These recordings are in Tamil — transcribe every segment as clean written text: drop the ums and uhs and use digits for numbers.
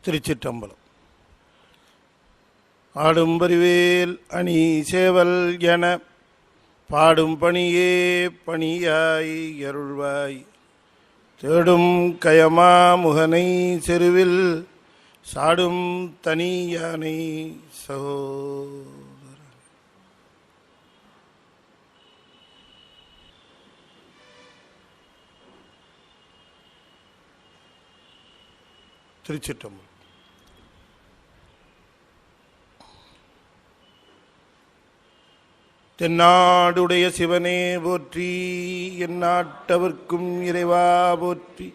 திருச்சிற்றம்பலம். ஆடும் பரிவேல் அணி சேவல் என பாடும் பணியே பணியாய் அருள்வாய். தேடும் கயமா முகனை செருவில் சாடும் தனி யானை சகோதர. திருச்சிற்றம்பலம். தென்னாடுடைய சிவனே போற்றி, எந்நாட்டவர்க்கும் இறைவா போற்றி.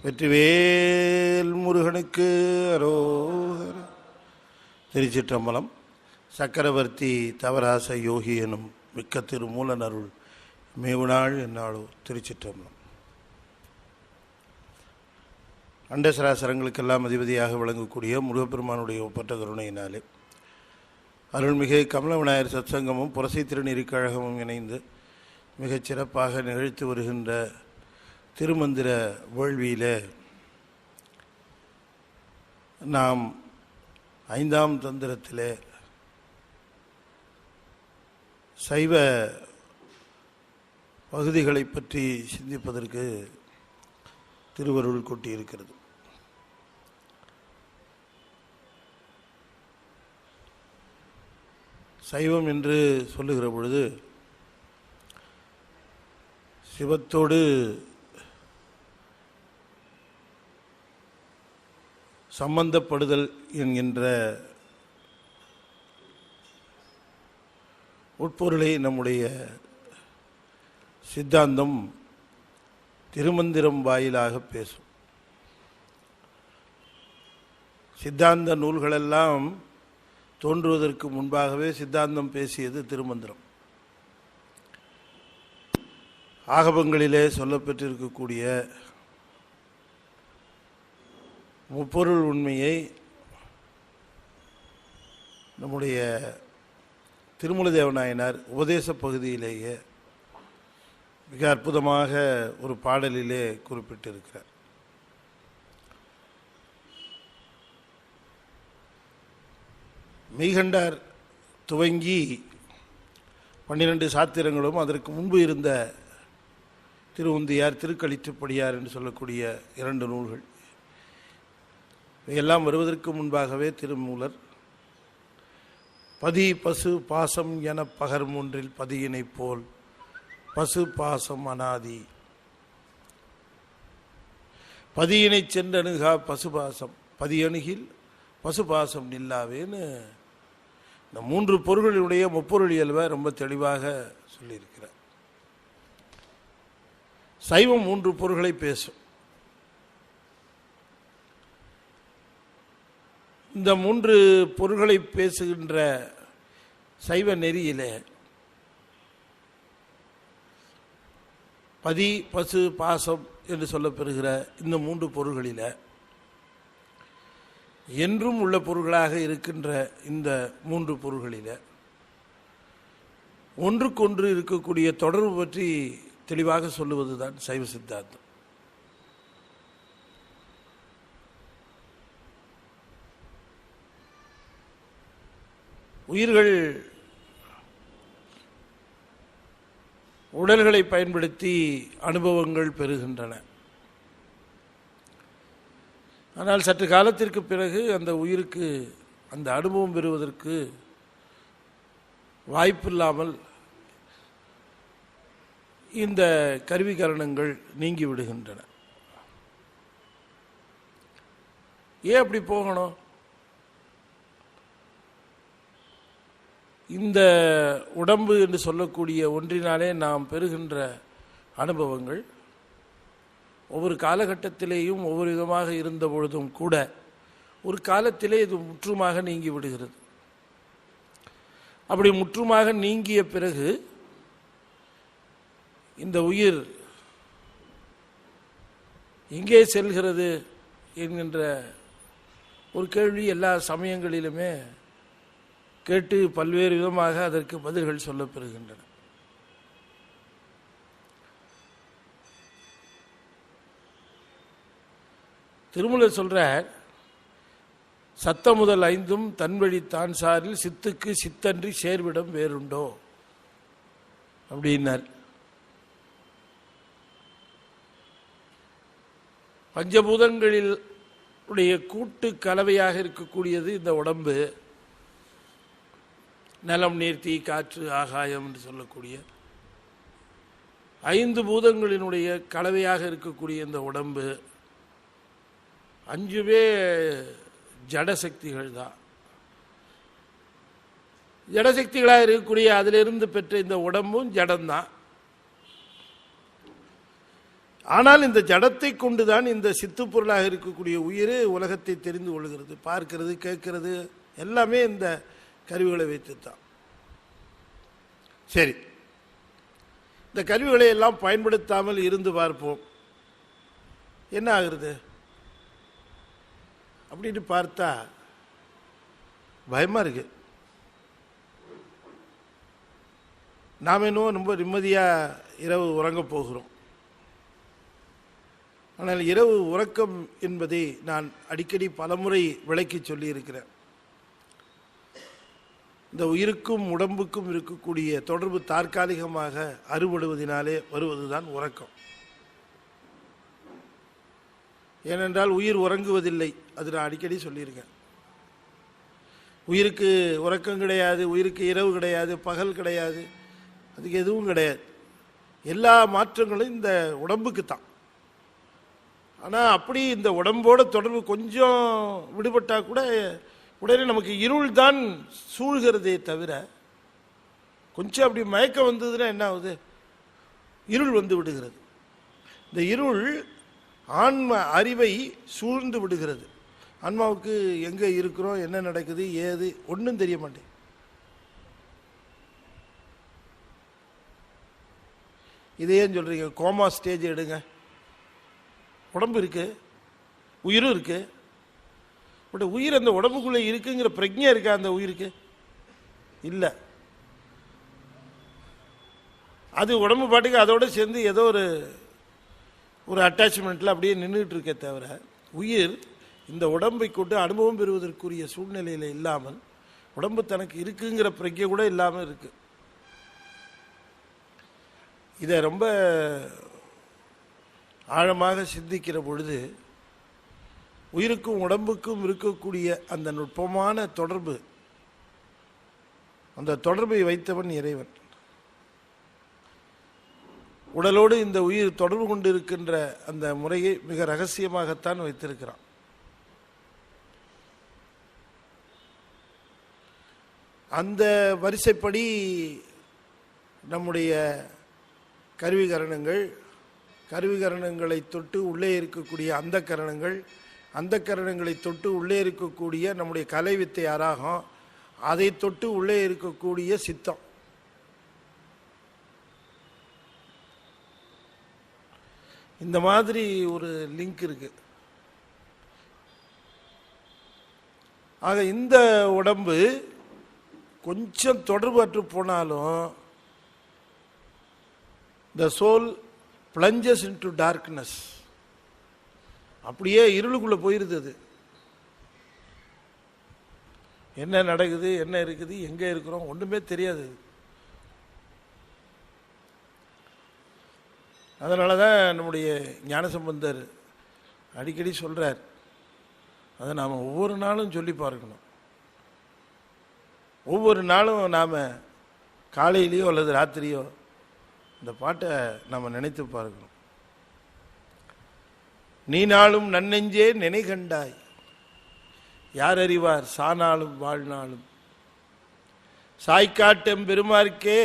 வெற்றிவேல் முருகனுக்கு அரோகர. திருச்சிற்றம்பலம். சக்கரவர்த்தி தவராச யோகி எனும் மிக்க திருமூலனருள் மேவுநாள் என்னாளோ. திருச்சிற்றம்பலம். அண்டசராசரங்களுக்கெல்லாம் அதிபதியாக விளங்கக்கூடிய முருகப்பெருமானுடைய ஒப்பற்ற கருணையினாலே அருள்மிகு கமல விநாயகர் சத்சங்கமும் புரசை திருநெறிக் கழகமும் இணைந்து மிகச் சிறப்பாக நிகழ்த்து வருகின்ற திருமந்திர வேள்வியில் நாம் 5ஆம் தந்திரத்தில் சைவ பகுதிகளை பற்றி சிந்திப்பதற்கு திருவருள் கொட்டியிருக்கிறது. சைவம் என்று சொல்லுகிற பொழுது சிவத்தோடு சம்பந்தப்படுதல் என்கின்ற உட்பொருளை நம்முடைய சித்தாந்தம் திருமந்திரம் வாயிலாக பேசும். சித்தாந்த நூல்களெல்லாம் தோன்றுவதற்கு முன்பாகவே சித்தாந்தம் பேசியது திருமந்திரம். ஆகமங்களிலே சொல்லப்பெற்றிருக்கக்கூடிய முப்பொருள் உண்மையை நம்முடைய திருமூல தேவநாயனார் உபதேச பகுதியிலேயே மிக அற்புதமாக ஒரு பாடலிலே குறிப்பிட்டிருக்கிறார். மெய்கண்டார் துவங்கி 12 சாத்திரங்களும் அதற்கு முன்பு இருந்த திருவுந்தியார் திருக்களிற்றுப்படியார் என்று சொல்லக்கூடிய 2 நூல்கள் இவையெல்லாம் வருவதற்கு முன்பாகவே திருமூலர் பதி பசு பாசம் என பகர் மூன்றில் பதியினை போல் பசு பாசம் அனாதி, பதியினை சென்றணுகா பசுபாசம், பதியணுகில் பசுபாசம் நில்லாவேன்னு இந்த 3 பொருள்களுடைய முப்பொருள் இயல்பை ரொம்ப தெளிவாக சொல்லியிருக்கிறார். சைவம் 3 பொருள்களை பேசும். இந்த 3 பொருள்களை பேசுகின்ற சைவ நெறியிலே பதி பசு பாசம் என்று சொல்லப்பெறுகிற இந்த 3 பொருள்களில் என்றும் உள்ள பொருள்களாக இருக்கின்ற இந்த 3 பொருள்களில் ஒன்றுக்கொன்று இருக்கக்கூடிய தொடர்பு பற்றி தெளிவாக சொல்லுவதுதான் சைவ சித்தாந்தம். உயிர்கள் உடல்களை பயன்படுத்தி அனுபவங்கள் பெறுகின்றன. ஆனால் சற்று காலத்திற்கு பிறகு அந்த உயிருக்கு அந்த அனுபவம் பெறுவதற்கு வாய்ப்பில்லாமல் இந்த கருவிகரணங்கள் நீங்கி விடுகின்றன. ஏன் அப்படி போகணும்? இந்த உடம்பு என்று சொல்லக்கூடிய ஒன்றினாலே நாம் பெறுகின்ற அனுபவங்கள் ஒவ்வொரு காலகட்டத்திலேயும் ஒவ்வொரு விதமாக இருந்த பொழுதும் கூட ஒரு காலத்திலே இது முற்றுமாக நீங்கி விடுகிறது. அப்படி முற்றுமாக நீங்கிய பிறகு இந்த உயிர் எங்கே செல்கிறது என்கின்ற ஒரு கேள்வி எல்லா சமயங்களிலுமே கேட்டு பல்வேறு விதமாக அதற்கு பதில்கள் சொல்லப்பெறுகின்றன. திருமூலர் சொல்றார், சத்த முதல் ஐந்தும் தன்வழி தான் சாரில் சித்துக்கு சித்தன்றி சேர்விடம் வேறுண்டோ அப்படின்னார். பஞ்சபூதங்களில் உடைய கூட்டு கலவையாக இருக்கக்கூடியது இந்த உடம்பு. நிலம், நீர், தீ, காற்று, ஆகாயம் என்று சொல்லக்கூடிய 5 பூதங்களினுடைய கலவையாக இருக்கக்கூடிய இந்த உடம்பு 5மே ஜடசக்திகள் தான். ஜடசக்திகளாக இருக்கக்கூடிய அதிலிருந்து பெற்ற இந்த உடம்பும் ஜடம்தான். ஆனால் இந்த ஜடத்தை கொண்டுதான் இந்த சித்துப்பொருளாக இருக்கக்கூடிய உயிர் உலகத்தை தெரிந்து கொள்கிறது, பார்க்கிறது, கேட்கிறது, எல்லாமே இந்த கருவிகளை வைத்துத்தான். சரி, இந்த கருவிகளை எல்லாம் பயன்படுத்தாமல் இருந்து பார்ப்போம், என்ன ஆகுறது அப்படின்னு பார்த்தா பயமா இருக்கு. நாம் இன்னும் ரொம்ப நிம்மதியாக இரவு உறங்க போகிறோம். ஆனால் இரவு உறக்கம் என்பதை நான் அடிக்கடி பலமுறை விளக்கி சொல்லியிருக்கிறேன். இந்த உயிருக்கும் உடம்புக்கும் இருக்கக்கூடிய தொடர்பு தற்காலிகமாக அறுபடுவதனாலே வருவதுதான் உறக்கம். ஏனென்றால் உயிர் உறங்குவதில்லை, அது நான் அடிக்கடி சொல்லியிருக்கேன். உயிருக்கு உறக்கம் கிடையாது, உயிருக்கு இரவு கிடையாது, பகல் கிடையாது, அதுக்கு எதுவும் கிடையாது. எல்லா மாற்றங்களும் இந்த உடம்புக்கு தான். ஆனால் அப்படி இந்த உடம்போட தொடர்பு கொஞ்சம் விடுபட்டால் கூட உடனே நமக்கு இருள் தான் சூழ்கிறதே தவிர, கொஞ்சம் அப்படி மயக்கம் வந்ததுன்னா என்ன ஆகுது, இருள் வந்து விடுகிறது. இந்த இருள் ஆன்ம அறிவை சூழ்ந்து விடுகிறது. ஆன்மாவுக்கு எங்கே இருக்கிறோம், என்ன நடக்குது, ஏது ஒன்றும் தெரிய மாட்டேன். இதையே சொல்றீங்க, கோமா ஸ்டேஜ் எடுங்க, உடம்பு இருக்கு, உயிரும் இருக்கு, பட் உயிர் அந்த உடம்புக்குள்ளே இருக்குங்கிற பிரஜை இருக்கா அந்த உயிருக்கு? இல்லை. அது உடம்பு பாட்டுக்கு அதோட சேர்ந்து ஏதோ ஒரு அட்டாச்மெண்ட்டில் அப்படியே நின்றுட்டு இருக்கே தவிர, உயிர் இந்த உடம்பை கொண்டு அனுபவம் பெறுவதற்குரிய சூழ்நிலையில் இல்லாமல், உடம்பு தனக்கு இருக்குங்கிற பிரஜை கூட இல்லாமல் இருக்கு. இதை ரொம்ப ஆழமாக சிந்திக்கிற பொழுது உயிருக்கும் உடம்புக்கும் இருக்கக்கூடிய அந்த நுட்பமான தொடர்பு, அந்த தொடர்பை வைத்தவன் இறைவன். உடலோடு இந்த உயிர் தொடர்பு கொண்டு இருக்கின்ற அந்த முறையை மிக ரகசியமாகத்தான் வைத்திருக்கிறான். அந்த வரிசைப்படி நம்முடைய கருவிகரணங்களை தொட்டு உள்ளே இருக்கக்கூடிய அந்த கரணங்களை தொட்டு உள்ளே இருக்கக்கூடிய நம்முடைய கலை வித்தை அராகம், அதை தொட்டு உள்ளே இருக்கக்கூடிய சித்தம், இந்த மாதிரி ஒரு லிங்க் இருக்கு. ஆக இந்த உடம்பு கொஞ்சம் தொடர்பு அற்று போனாலும் the soul plunges into darkness, அப்படியே இருளுக்குள்ள போயிருது. என்ன நடக்குது, என்ன இருக்குது, எங்க இருக்கிறோம் ஒண்ணுமே தெரியாது. அதனாலதான் நம்முடைய ஞானசம்பந்தர் அடிக்கடி சொல்றார், அதை நாம ஒவ்வொரு நாளும் சொல்லி பார்க்கணும். ஒவ்வொரு நாளும் நாம காலையிலையோ அல்லது ராத்திரியோ இந்த பாட்டை நாம நினைத்து பார்க்கணும். நீ நாளும் நன்னெஞ்சே நினை கண்டாய், யார் அறிவார் சானாலும் வாழ்நாளும், சாய்க்காட்டம் பெருமார்க்கே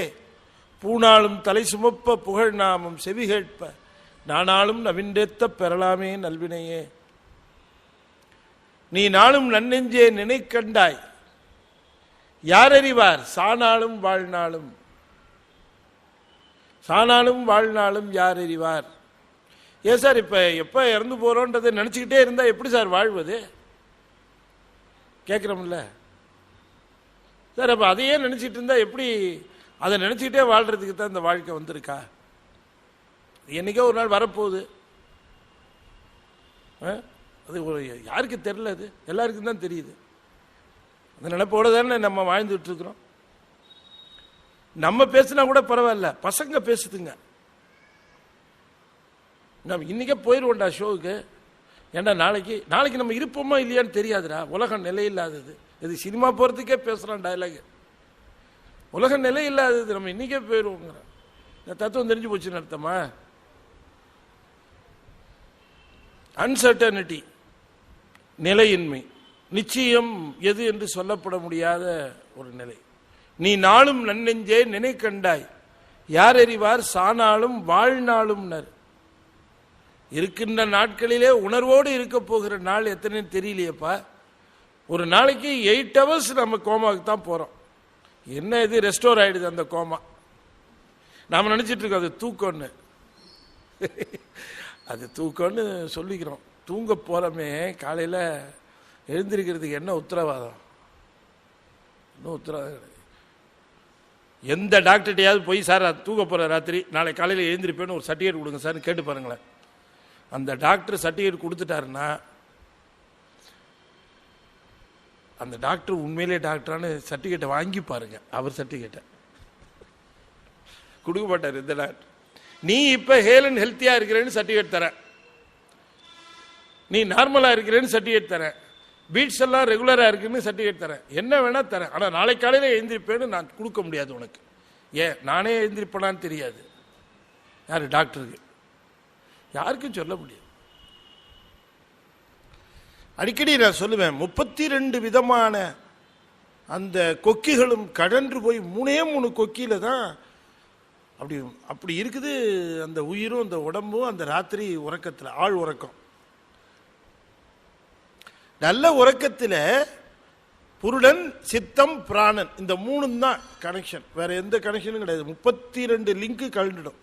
பூனாலும் தலை சுமப்ப புகழ் நாமம் செவி கேட்ப நானாலும் நவின்றேத்த பெறலாமே நல்வினையே. நீ நாளும் நன்னெஞ்சே நினை கண்டாய், யார் அறிவார் சானாலும் வாழ்நாளும், சானாலும் வாழ்நாளும் யார் அறிவார். ஏன் சார் இப்ப எப்ப இறந்து போறோன்றதை நினைச்சுக்கிட்டே இருந்தா எப்படி சார் வாழ்வது கேட்கிறோம்ல சார். அப்ப அதையே நினைச்சிட்டு இருந்தா எப்படி, அதை நினைச்சுக்கிட்டே வாழ்றதுக்கு தான் இந்த வாழ்க்கை வந்திருக்கா? என்னைக்கோ ஒரு நாள் வரப்போகுது. அது யாருக்கு தெரியல, அது எல்லாருக்கும் தான் தெரியுது. அந்த நினைப்போட தானே நம்ம வாழ்ந்துட்டு இருக்கிறோம். நம்ம பேசினா கூட பரவாயில்ல, பசங்க பேசுதுங்க. நம்ம இன்னைக்கே போயிடுவோம்டா ஷோவுக்கு. ஏன்டா நாளைக்கு நம்ம இருப்போமா இல்லையான்னு தெரியாதுடா. உலகம் நிலையில்லாதது. இது சினிமா போகிறதுக்கே பேசுகிறான் டயலாக். உலக நிலை இல்லாதது, நம்ம இன்னைக்கே போயிடுவோங்கிற இந்த தத்துவம் தெரிஞ்சு போச்சுன்னு அர்த்தமா? அன்சர்டனிட்டி, நிலையின்மை, நிச்சயம் எது என்று சொல்லப்பட முடியாத ஒரு நிலை. நீ நாளும் நன்னெஞ்சே நினை கண்டாய், யார் அறிவார் சானாலும் வாழ்நாளும். இருக்கின்ற நாட்களிலே உணர்வோடு இருக்க போகிற நாள் எத்தனை தெரியலையப்பா. ஒரு நாளைக்கு 8 hours நம்ம கோமாவுக்கு தான் போறோம். என்ன இது ரெஸ்டோர் ஆயிடுது அந்த கோமா. நாம நினைச்சிட்டு இருக்கோம் அது தூக்கம்னு. அது தூக்கம்னு சொல்லிக்கிறோம். தூங்க போறமே, காலையில எழுந்திருக்கிறதுக்கு என்ன உத்தரவாதம்? இன்னும் உத்தரவாதம் கிடையாது. எந்த டாக்டர்கிட்டையாவது போய் சார் தூங்க போற ராத்திரி, நாளை காலையில் எழுந்திருப்பேன்னு ஒரு சர்டிஃபிகேட் கொடுங்க சார் கேட்டு பாருங்களேன். அந்த டாக்டர் சர்டிஃபிகேட் கொடுத்துட்டாருன்னா அந்த டாக்டர் உண்மையிலே டாக்டரானு சர்டிஃபிகேட்டை வாங்கி பாருங்க. அவர் சர்டிஃபிகேட்டை கொடுக்க மாட்டார் இந்த டாக்டர். நீ இப்ப ஹேல் அண்ட் ஹெல்த்தியா இருக்கிறேன்னு சர்டிஃபிகேட் தரேன், நீ நார்மலா இருக்கிறேன்னு சர்டிஃபிகேட் தரேன், பீட்ஸ் எல்லாம் ரெகுலரா இருக்குன்னு சர்டிஃபிகேட் தரேன், என்ன வேணா தரேன். ஆனா நாளை காலையில எழுந்திருப்பேன்னு நான் கொடுக்க முடியாது உனக்கு. ஏன் நானே எழுந்திருப்பேனான்னு தெரியாது. யாரு டாக்டருக்கு? யாருக்கும் சொல்ல முடியாது. அடிக்கடி நான் சொல்லுவேன், 32 விதமான அந்த கொக்கிகளும் கடன்று போய் 3 கொக்கியில தான் அப்படி இருக்குது அந்த உயிரும் அந்த உடம்பும். அந்த ராத்திரி உறக்கத்தில், ஆழ் உறக்கம், நல்ல உறக்கத்தில் புருடன் சித்தம் பிராணன், இந்த 3 தான் கனெக்ஷன். வேற எந்த கனெக்ஷனும் கிடையாது. 32 லிங்க் கலந்துடும்.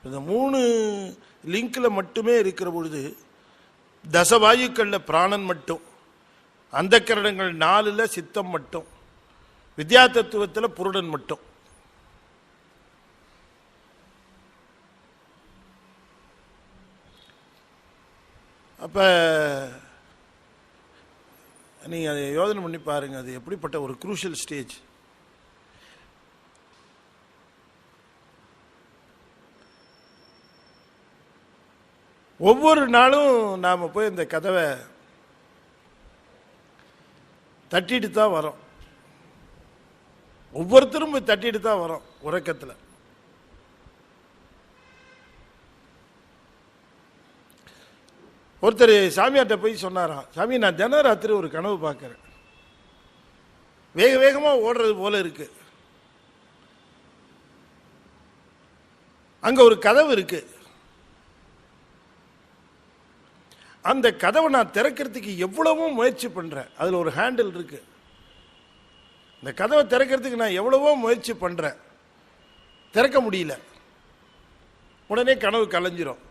இந்த 3 லிங்க்ல மட்டுமே இருக்கிற பொழுது தசவாயுக்கள்ல பிராணன் மட்டும், அந்த கரணங்கள் 4ல் சித்தம் மட்டும், வித்யா தத்துவத்தில் புருடன் மட்டும். அப்ப நீங்க அதை யோசனை பண்ணி பாருங்க, அது எப்படிப்பட்ட ஒரு குரூஷியல் ஸ்டேஜ். ஒவ்வொரு நாளும் நாம போய் இந்த கதவை தட்டிட்டு தான் வரோம். ஒவ்வொருத்தரும் போய் தட்டிட்டு தான் வரோம் உறக்கத்தில். ஒருத்தர் சாமியார்ட்ட போய் சொன்னாராம், சாமி நான் தினம் ராத்திரி ஒரு கனவு பார்க்கிறேன், வேக வேகமா ஓடுறது போல இருக்கு, அங்க ஒரு கதவு இருக்கு, அந்த கதவை நான் திறக்கிறதுக்கு எவ்வளவோ முயற்சி பண்றேன், அதுல ஒரு ஹேண்டில் இருக்கு, இந்த கதவை திறக்கிறதுக்கு நான் எவ்வளவோ முயற்சி பண்றேன், திறக்க முடியல, உடனே கனவு கலைஞ்சிரும்.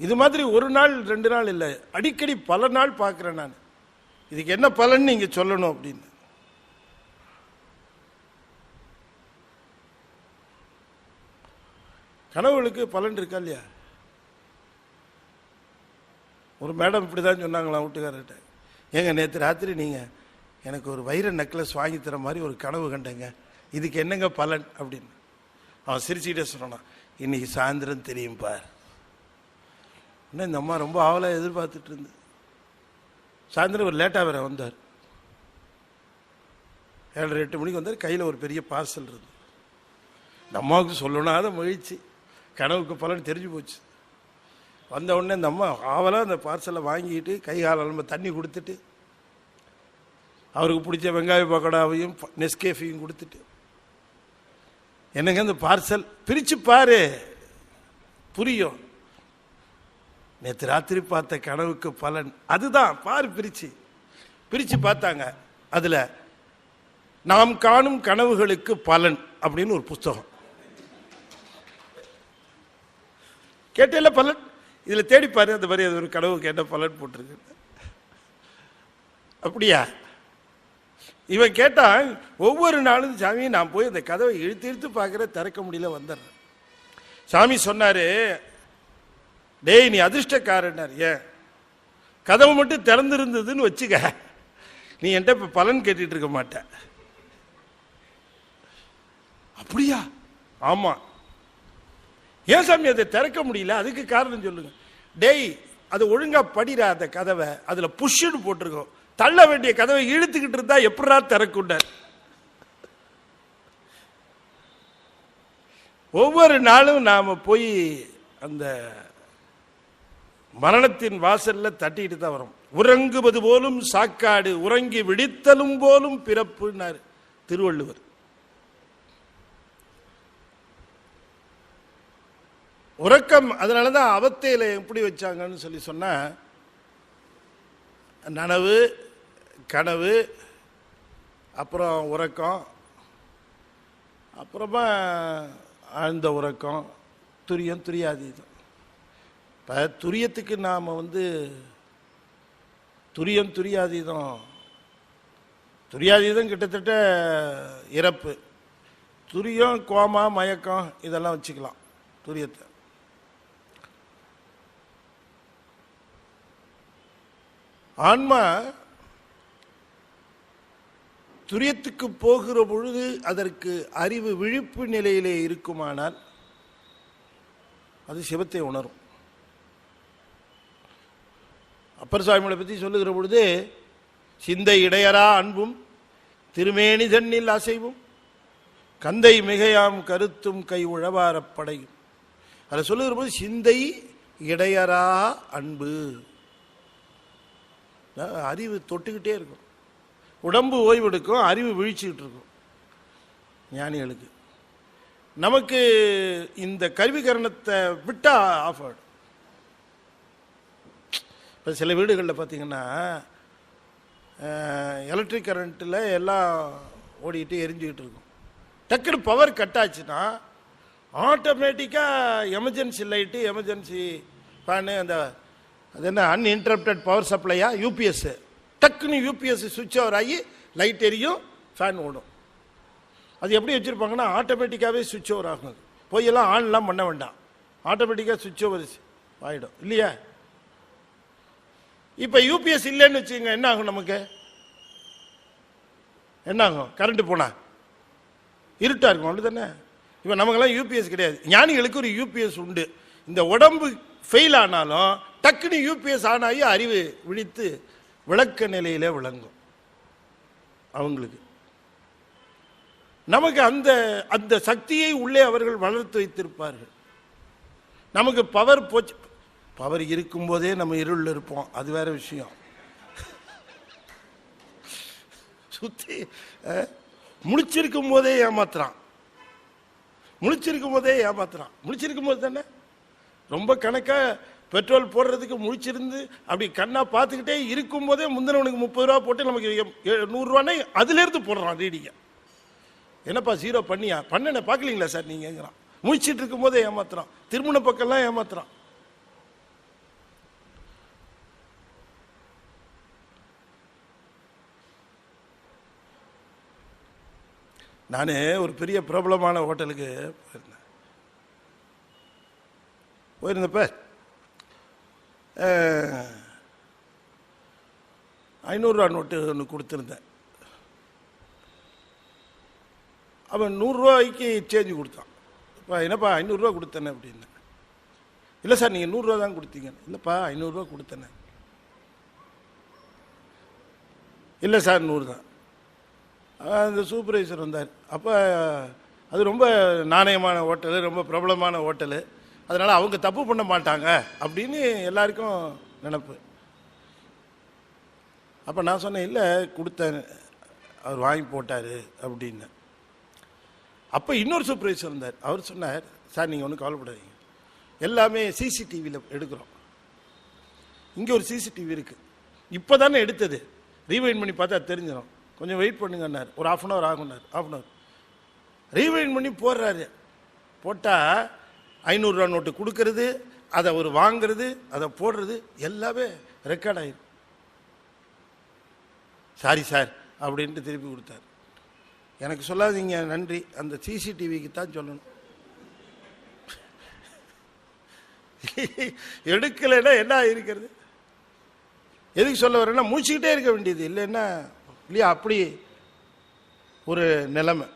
இது மாதிரி ஒரு நாள் 2 நாள் இல்லை, அடிக்கடி பல நாள் பார்க்கிறேன் நான். இதுக்கு என்ன பலன் நீங்க சொல்லணும் அப்படின்னு. கனவுகளுக்கு பலன் இருக்கா இல்லையா? ஒரு மேடம் இப்படிதான் சொன்னாங்களா வீட்டுக்காரர்கிட்ட, ஏங்க நேற்று ராத்திரி நீங்க எனக்கு ஒரு வைர நெக்லஸ் வாங்கி தர மாதிரி ஒரு கனவு கண்டேங்க, இதுக்கு என்னங்க பலன் அப்படின்னு. அவன் சிரிச்சுக்கிட்டே சொன்னான், இன்னைக்கு சாயந்தரம் தெரியும் பார். என்ன இந்த அம்மா ரொம்ப ஆவலா எதிர்பார்த்துட்டு இருந்து, சாயந்தரம் ஒரு லேட்டாக வேற வந்தார், 7-8 மணிக்கு வந்தார். கையில் ஒரு பெரிய பார்சல் இருந்து, இந்த அம்மாவுக்கு சொல்லணாத மகிழ்ச்சி, கனவுக்கு பலன் தெரிஞ்சு போச்சு. வந்த உடனே இந்த அம்மா ஆவலாக அந்த பார்சலை வாங்கிட்டு கை காலம் தண்ணி கொடுத்துட்டு அவருக்கு பிடிச்ச வெங்காய பக்கோடாவையும் நெஸ்கேஃபையும் கொடுத்துட்டு, என்னங்க இந்த பார்சல் பிரிச்சு பாரு புரியும், நேற்று ராத்திரி பார்த்த கனவுக்கு பலன் அதுதான் பாரு, பிரிச்சு பார்த்தாங்க. அதுல நாம் காணும் கனவுகளுக்கு பலன் அப்படின்னு ஒரு புஸ்தகம். கேட்டல பலன், இதுல தேடி பாரு, அந்த மாதிரி அது ஒரு கனவுக்கு என்ன பலன் போட்டிருக்கு. அப்படியா? இவன் கேட்டான், ஒவ்வொரு நாளும் சாமி நான் போய் அந்த கதவை இழுத்து பார்க்கிற, திறக்க முடியல, வந்துடுறேன். சாமி சொன்னாரு, டேய் நீ அதிர்ஷ்டக்காரனார். ஏன்? கதவு மட்டும் திறந்திருந்ததுன்னு வச்சுக்க, நீ என்கிட்ட இப்ப பலன் கேட்டுட்டு இருக்க மாட்ட. அப்படியா? ஆமா. ஏன் சாமி அதை திறக்க முடியல? அதுக்கு காரணம் சொல்லுங்க. டேய் அது ஒழுங்கா படிடா, அந்த கதவை அதுல புஷ்னு போட்டிருக்கோம், தள்ள வேண்டிய கதவை இழுத்துக்கிட்டு இருந்தா எப்படா திறக்குண்டார். ஒவ்வொரு நாளும் நாம போய் அந்த மரணத்தின் வாசல்ல தட்டிட்டு தான் வரும். உறங்குவது போலும் சாக்காடு, உறங்கி விழித்தலும் போலும் பிறப்புன்னாரு திருவள்ளுவர். உறக்கம், அதனாலதான் அவத்தையில எப்படி வச்சாங்கன்னு சொல்லி சொன்னா, நனவு, கனவு, அப்புறம் உறக்கம், அப்புறமா ஆழ்ந்த உறக்கம், துரியம், துரியாதீதம். இப்போ துரியத்துக்கு நாம் துரியம், துரியாதீதம், துரியாதீதம் கிட்டத்தட்ட இறப்பு. துரியம் கோமா மயக்கம் இதெல்லாம் வச்சுக்கலாம் துரியத்தை. ஆன்மா துரியத்துக்கு போகிற பொழுது அதற்கு அறிவு விழிப்பு நிலையிலே இருக்குமானால் அது சிவத்தை உணரும். அப்பர் சுவாமிகளை பற்றி சொல்லுகிற பொழுது, சிந்தை இடையரா அன்பும் திருமேனி தன்னில் அசைவும் கந்தை மிகையாம் கருத்தும் கை உழவாரப்படையும். அதை சொல்லுகிற போது சிந்தை இடையரா அன்பு, அறிவு தொட்டுக்கிட்டே இருக்கும், உடம்பு ஓய்வெடுக்கும், அறிவு விழிச்சுக்கிட்டு இருக்கும் ஞானிகளுக்கு. நமக்கு இந்த கருவிகரணத்தை விட்டா ஆஃப் ஆகிடும். இப்போ சில வீடுகளில் பார்த்தீங்கன்னா எலக்ட்ரிக் கரண்ட்டில் எல்லாம் ஓடிக்கிட்டு எரிஞ்சுக்கிட்டு இருக்கும். டக்குன்னு பவர் கட் ஆச்சுன்னா ஆட்டோமேட்டிக்காக எமர்ஜென்சி லைட்டு, எமர்ஜென்சி ஃபேனு, அந்த அது என்ன அன்இன்டரப்டட் பவர் சப்ளையா, யூபிஎஸ், டக்குன்னு யூபிஎஸ் சுவிட்ச் ஓவர் ஆகி லைட் எரியும், ஃபேன் ஓடும். அது எப்படி வச்சுருப்பாங்கன்னா ஆட்டோமேட்டிக்காகவே சுவிட்ச் ஓவர் ஆகும். போயெல்லாம் ஆன்லாம் பண்ண வேண்டாம், ஆட்டோமேட்டிக்காக சுவிட்ச் ஓவர் ஆகிடும் இல்லையா? இப்போ யூபிஎஸ் இல்லைன்னு வச்சுங்க, என்ன ஆகும்? நமக்கு என்ன ஆகும்? கரண்ட் போனா இருட்டா இருக்கும், அப்படி தானே? இப்போ நமக்கெல்லாம் யூபிஎஸ் கிடையாது. ஞானிகளுக்கு ஒரு யூபிஎஸ் உண்டு. இந்த உடம்பு ஃபெயில் ஆனாலும் டக்குன்னு யூபிஎஸ் ஆன் ஆகி அறிவு விழித்து விளக்க நிலையில விளங்கும் அவங்களுக்கு. நமக்கு அந்த அந்த சக்தியை உள்ளே அவர்கள் வளர்த்து வைத்திருப்பார்கள். நமக்கு பவர் போச்சு, பவர் இருக்கும் போதே நம்ம இருள் இருப்போம், அது வேற விஷயம். சுத்தி முழிச்சிருக்கும் போதே ஏமாத்துறான், முழிச்சிருக்கும் போதே ஏமாத்துறான். முழிச்சிருக்கும் போது தானே ரொம்ப கணக்கா பெட்ரோல் போடுறதுக்கு முழிச்சிருந்து அப்படி கண்ணா பார்த்துக்கிட்டே இருக்கும் போதே முந்தினவனுக்கு 30 ரூபா போட்டு நமக்கு 100 ரூபானே அதுல இருந்து போடுறான் ரீடிங்க. என்னப்பா ஜீரோ பண்ணியா? பண்ண பார்க்கலீங்களா சார் நீங்கிறான். முழிச்சிட்டு இருக்கும் போதே ஏமாத்துறான், திருமண பக்கம்லாம் ஏமாத்துறான். நான் ஒரு பெரிய பிரபலமான ஹோட்டலுக்கு போயிருந்தப்ப 500 ரூபா நோட்டு ஒன்று கொடுத்துருந்தேன். அவன் 100 ரூபாய்க்கு சேஞ்சு கொடுத்தான். இப்போ என்னப்பா 500 ரூபா கொடுத்தேனே அப்படின்னு. இல்லை சார் நீங்கள் 100 ரூபா தான் கொடுத்தீங்க. இல்லைப்பா 500 ரூபா கொடுத்தேனே. இல்லை சார் 100 தான். அந்த சூப்பர்வைசர் வந்தார். அப்போ அது ரொம்ப நாணயமான ஹோட்டலு, ரொம்ப பிரபலமான ஹோட்டலு, அதனால் அவங்க தப்பு பண்ண மாட்டாங்க அப்படின்னு எல்லாருக்கும் நினப்பு. அப்போ நான் சொன்னேன், இல்லை கொடுத்தேன், அவர் வாங்கி போட்டார் அப்படின்னு. அப்போ இன்னொரு சூப்பர்வைசர் இருந்தார். அவர் சொன்னார், சார் நீங்கள் ஒன்றும் கவலைப்படாதீங்க, எல்லாமே சிசிடிவியில் எடுக்கிறோம். இங்கே ஒரு சிசிடிவி இருக்குது, இப்போ தானே எடுத்தது, ரீவைண்ட் பண்ணி பார்த்தா தெரிஞ்சிடும், கொஞ்சம் வெயிட் பண்ணுங்கன்னார். ஒரு 1/2 hour ஆகுனார். 1/2 hour ரீவைண்ட் பண்ணி போடுறாரு. போட்டால் 500 ரூபா நோட்டு கொடுக்கறது, அதை ஒரு வாங்கிறது, அதை போடுறது எல்லாமே ரெக்கார்ட் ஆயிடும். சாரி சார் அப்படின்ட்டு திருப்பி கொடுத்தார். எனக்கு சொல்லாதீங்க நன்றி, அந்த சிசிடிவிக்கு தான் சொல்லணும். எடுக்கலைன்னா என்ன இருக்கிறது? எதுக்கு சொல்ல வரேன்னா, மூச்சுக்கிட்டே இருக்க வேண்டியது இல்லைன்னா இல்லையா? அப்படி ஒரு நிலைமை.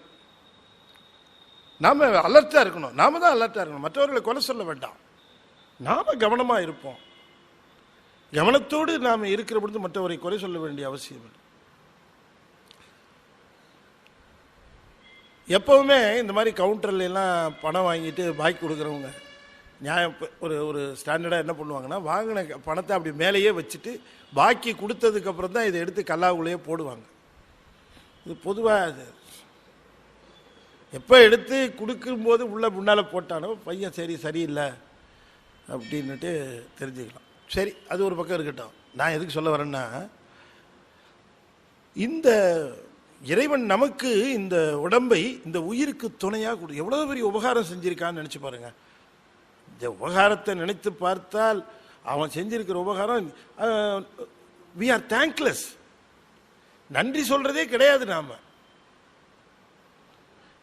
நாம அலர்ட்டா இருக்கணும். நாம தான் அலர்ட்டா இருக்கணும். மற்றவர்களை கொலை சொல்ல வேண்டாம். நாம கவனமா இருப்போம். கவனத்தோடு நாம இருக்கிற பொழுது மற்றவரை குறை சொல்ல வேண்டிய அவசியம் இல்லை. எப்பவுமே இந்த மாதிரி கவுண்டர்ல எல்லாம் பணம் வாங்கிட்டு பாக்கி கொடுக்குறவங்க நியாயம் ஒரு ஒரு ஸ்டாண்டர்டாக என்ன பண்ணுவாங்கன்னா, வாங்கின பணத்தை அப்படி மேலேயே வச்சுட்டு பாக்கி கொடுத்ததுக்கு அப்புறம் தான் இதை எடுத்து கல்லாவுக்குள்ளேயே போடுவாங்க. இது பொதுவாக எப்போ எடுத்து கொடுக்கும்போது உள்ள முன்னால் போட்டானோ பையன் சரியில்லை அப்படின்னுட்டு தெரிஞ்சுக்கலாம். சரி, அது ஒரு பக்கம் இருக்கட்டும். நான் எதுக்கு சொல்ல வரேன்னா, இந்த இறைவன் நமக்கு இந்த உடம்பை இந்த உயிருக்கு துணையாக எவ்வளோ பெரிய உபகாரம் செஞ்சிருக்கான்னு நினச்சி பாருங்க. இந்த உபகாரத்தை நினைத்து பார்த்தால் அவன் செஞ்சிருக்கிற உபகாரம், we are thankless. நன்றி சொல்றதே கிடையாது. நாம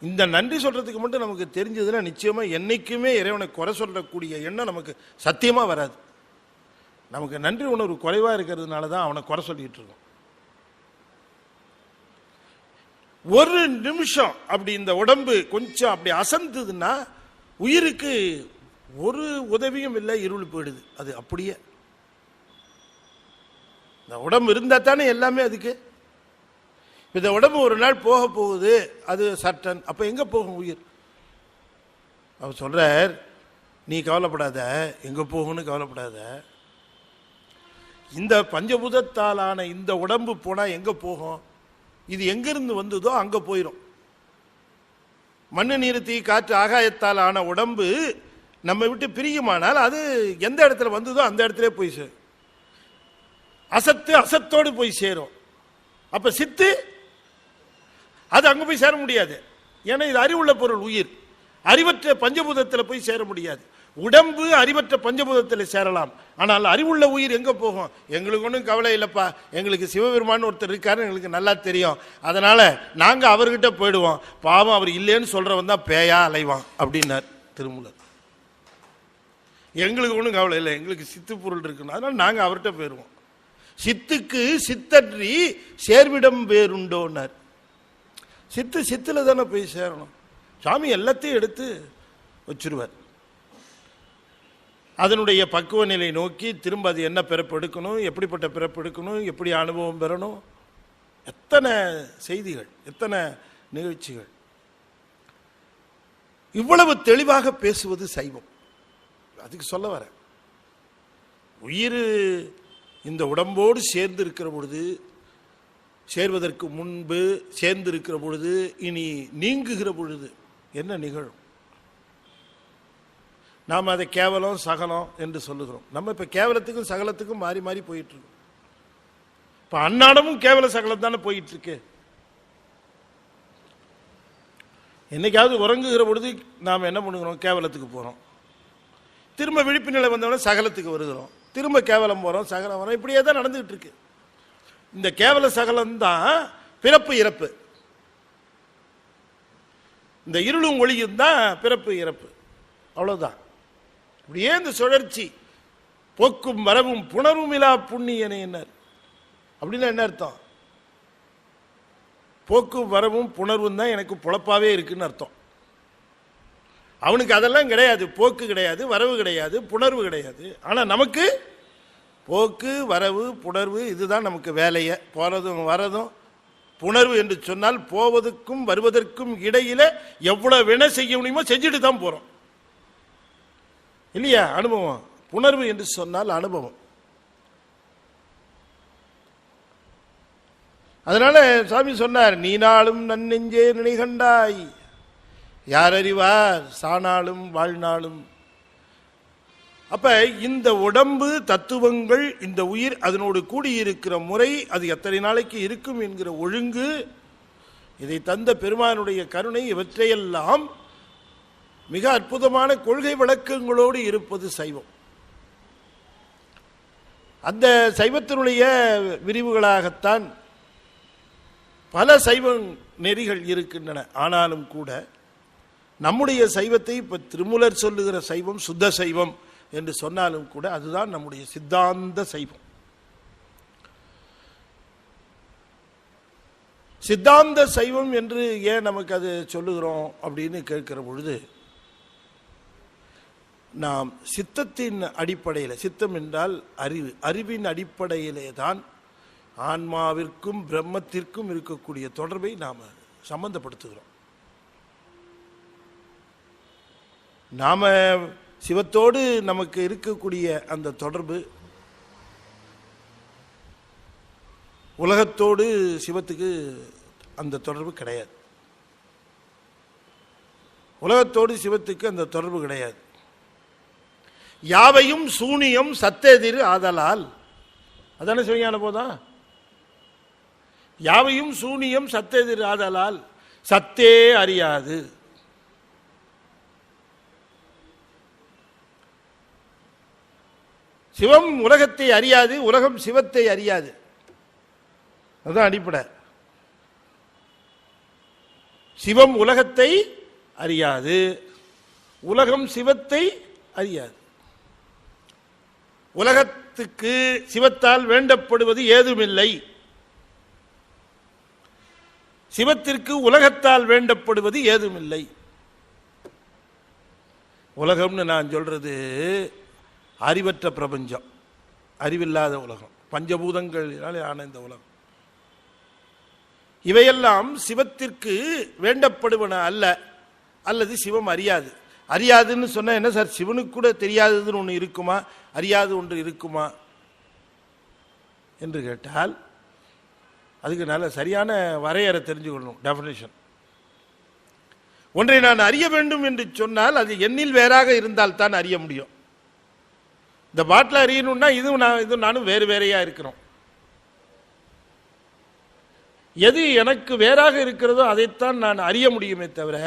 இந்த நன்றி சொல்றதுக்கு மட்டும் நமக்கு தெரிஞ்சதுன்னா நிச்சயமா என்னைக்குமே இறைவனை குறை சொல்லக்கூடிய எண்ணம் நமக்கு சத்தியமா வராது. நமக்கு நன்றி உணர்வு குறைவா இருக்கிறதுனால தான் அவனை குறை சொல்லிட்டு இருக்கோம். ஒரு நிமிஷம் அப்படி இந்த உடம்பு கொஞ்சம் அப்படி அசந்ததுன்னா உயிருக்கு ஒரு உதவியும் இல்லை, இருள் போயிடுது. அது அப்படியே இந்த உடம்பு இருந்தா தானே எல்லாமே. அதுக்கு இந்த உடம்பு ஒரு நாள் போக போகுது, அது சட்டன். அப்ப எங்க போகும் உயிர்? அவர் சொல்றார், நீ கவலைப்படாத, எங்க போகும்னு கவலைப்படாத. இந்த பஞ்சபூதத்தாலான இந்த உடம்பு போனா எங்க போகும்? இது எங்கிருந்து வந்ததோ அங்க போயிடும். மண்ணு நீர் தீ காற்று ஆகாயத்தால் ஆன உடம்பு நம்ம விட்டு பிரியுமானால் அது எந்த இடத்துல வந்ததோ அந்த இடத்துல போய் சேரும். அசத்து அசத்தோடு போய் சேரும். அப்ப சித்து அது அங்க போய் சேர முடியாது. ஏன்னா இது அறிவுள்ள பொருள். உயிர் அறிவற்ற பஞ்சபூதத்தில் போய் சேர முடியாது. உடம்பு அறிவற்ற பஞ்சபூதத்தில் சேரலாம். ஆனால் அறிவுள்ள உயிர் எங்க போகும்? எங்களுக்கு ஒன்றும் கவலை இல்லப்பா, எங்களுக்கு சிவபெருமான் ஒருத்தர் இருக்காரு, எங்களுக்கு நல்லா தெரியும், அதனால நாங்க அவர்கிட்ட போயிடுவோம், பாவம் அவர் இல்லைன்னு சொல்றவன் தான் பேயா அலைவான் அப்படின்னார் திருமூலர். எங்களுக்கு ஒன்றும் கவலை இல்லை, எங்களுக்கு சித்து பொருள் இருக்குன்னு, அதனால நாங்க அவர்கிட்ட போயிடுவோம். சித்துக்கு சித்தன்றி சேர்விடம் வேறுண்டோன்னார். சித்து சித்துல தானே போய் சேரணும். சாமி எல்லாத்தையும் எடுத்து வச்சிருவார். அதனுடைய பக்குவ நிலை நோக்கி திரும்ப அது என்ன பிறப்பு எடுக்கணும், எப்படிப்பட்ட பிறப்பு எடுக்கணும், எப்படி அனுபவம் பெறணும், எத்தனை செய்திகள், எத்தனை நிகழ்ச்சிகள். இவ்வளவு தெளிவாக பேசுவது சைவம். அதுக்கு சொல்ல வர, உயிர் இந்த உடம்போடு சேர்ந்து இருக்கிற பொழுது, சேர்வதற்கு முன்பு, சேர்ந்து இருக்கிற பொழுது, இனி நீங்குகிற பொழுது என்ன நிகழும்? நாம் அதை கேவலம் சகலம் என்று சொல்லுகிறோம். நம்ம இப்போ கேவலத்துக்கும் சகலத்துக்கும் மாறி மாறி போயிட்டு இருக்கோம். இப்போ அன்னாடமும் கேவல சகலம் தானே போயிட்டு இருக்கு. என்னைக்காவது உறங்குகிற பொழுது நாம் என்ன பண்ணுகிறோம்? கேவலத்துக்கு போகிறோம். திரும்ப விழிப்பு நிலை வந்தவொடனே சகலத்துக்கு வருகிறோம். திரும்ப கேவலம் போகிறோம், சகலம் வரோம். இப்படியே தான் நடந்துகிட்டு இருக்கு. இந்த கேவல சகலம் தான் பிறப்பு இறப்பு. இந்த இருளும் ஒளியும் தான் பிறப்பு இறப்பு. அவ்வளவுதான். அப்படியே இந்த சுழற்சி. போக்கும் வரவும் புணர்வும் இலா புண்ணியனே என்னார். அப்படின்னா என்ன அர்த்தம்? போக்கும் வரவும் புணர்வும் தான் எனக்கு பொழப்பாவே இருக்குன்னு அர்த்தம். அவனுக்கு அதெல்லாம் கிடையாது. போக்கு கிடையாது, வரவு கிடையாது, புணர்வு கிடையாது. ஆனா நமக்கு போக்கு வரவு புணர்வு இதுதான் நமக்கு வேலையை. போறதும் வரதும். புணர்வு என்று சொன்னால் போவதற்கும் வருவதற்கும் இடையில எவ்வளவு வேணா செய்ய முடியுமோ செஞ்சுட்டு தான் போறோம் இல்லையா? அனுபவம். புணர்வு என்று சொன்னால் அனுபவம். அதனால சாமி சொன்னார், நீ நாளும் நன்னெஞ்சே நினைகண்டாய் யார் அறிவார் சானாலும் வாழ்நாளும். அப்ப இந்த உடம்பு தத்துவங்கள், இந்த உயிர் அதனோடு கூடியிருக்கிற முறை, அது எத்தனை நாளைக்கு இருக்கும் என்கிற ஒழுங்கு, இதை தந்த பெருமானுடைய கருணை, இவற்றையெல்லாம் மிக அற்புதமான கொள்கை விளக்கங்களோடு இருப்பது சைவம். அந்த சைவத்தினுடைய விரிவுகளாகத்தான் பல சைவ நெறிகள் இருக்கின்றன. ஆனாலும் கூட நம்முடைய சைவத்தை இப்ப திருமூலர் சொல்லுகிற சைவம் சுத்த சைவம் என்று சொன்னாலும் கூட அதுதான் நம்முடைய சித்தாந்த சைவம். சித்தாந்த சைவம் என்று ஏன் நமக்கு அது சொல்லுகிறோம் அப்படின்னு கேட்கிற பொழுது, நாம் சித்தத்தின் அடிப்படையில், சித்தம் என்றால் அறிவு, அறிவின் அடிப்படையிலே தான் ஆன்மாவிற்கும் பிரம்மத்திற்கும் இருக்கக்கூடிய தொடர்பை நாம் சம்பந்தப்படுத்துகிறோம். நாம சிவத்தோடு நமக்கு இருக்கக்கூடிய அந்த தொடர்பு உலகத்தோடு சிவத்துக்கு அந்த தொடர்பு கிடையாது. உலகத்தோடு சிவத்துக்கு அந்த தொடர்பு கிடையாது. யாவையும் சூனியம் சத்தெதிர் ஆதலால், அதான சிவஞான போதா? யாவையும் சூனியம் சத்தெதிர் ஆதலால் சத்தே அறியாது. சிவம் உலகத்தை அறியாது, உலகம் சிவத்தை அறியாது. அதுதான் அடிப்படை. சிவம் உலகத்தை அறியாது, உலகம் சிவத்தை அறியாது. உலகத்துக்கு சிவத்தால் வேண்டப்படுவது ஏதுமில்லை, சிவத்திற்கு உலகத்தால் வேண்டப்படுவது ஏதுமில்லை. உலகம்னு நான் சொல்றது அறிவற்ற பிரபஞ்சம், அறிவில்லாத உலகம், பஞ்சபூதங்களினாலே ஆன இந்த உலகம். இவையெல்லாம் சிவத்திற்கு வேண்டப்படுவன அல்ல, அல்லது சிவம் அறியாது. அறியாதுன்னு சொன்னா என்ன சார், சிவனுக்கு கூட தெரியாததுன்னு ஒன்று இருக்குமா, அறியாது ஒன்று இருக்குமா என்று கேட்டால் அதுக்கு நல்ல சரியான வரையறை தெரிஞ்சுக்கணும், டெஃபினேஷன். ஒன்றை நான் அறிய வேண்டும் என்று சொன்னால் அது எண்ணில் வேறாக இருந்தால் தான் அறிய முடியும். இந்த பாட்டில் அறியணும்னா இதுவும் நானும் வேறு வேறையா இருக்கிறோம். எது எனக்கு வேறாக இருக்கிறதோ அதைத்தான் நான் அறிய முடியுமே தவிர,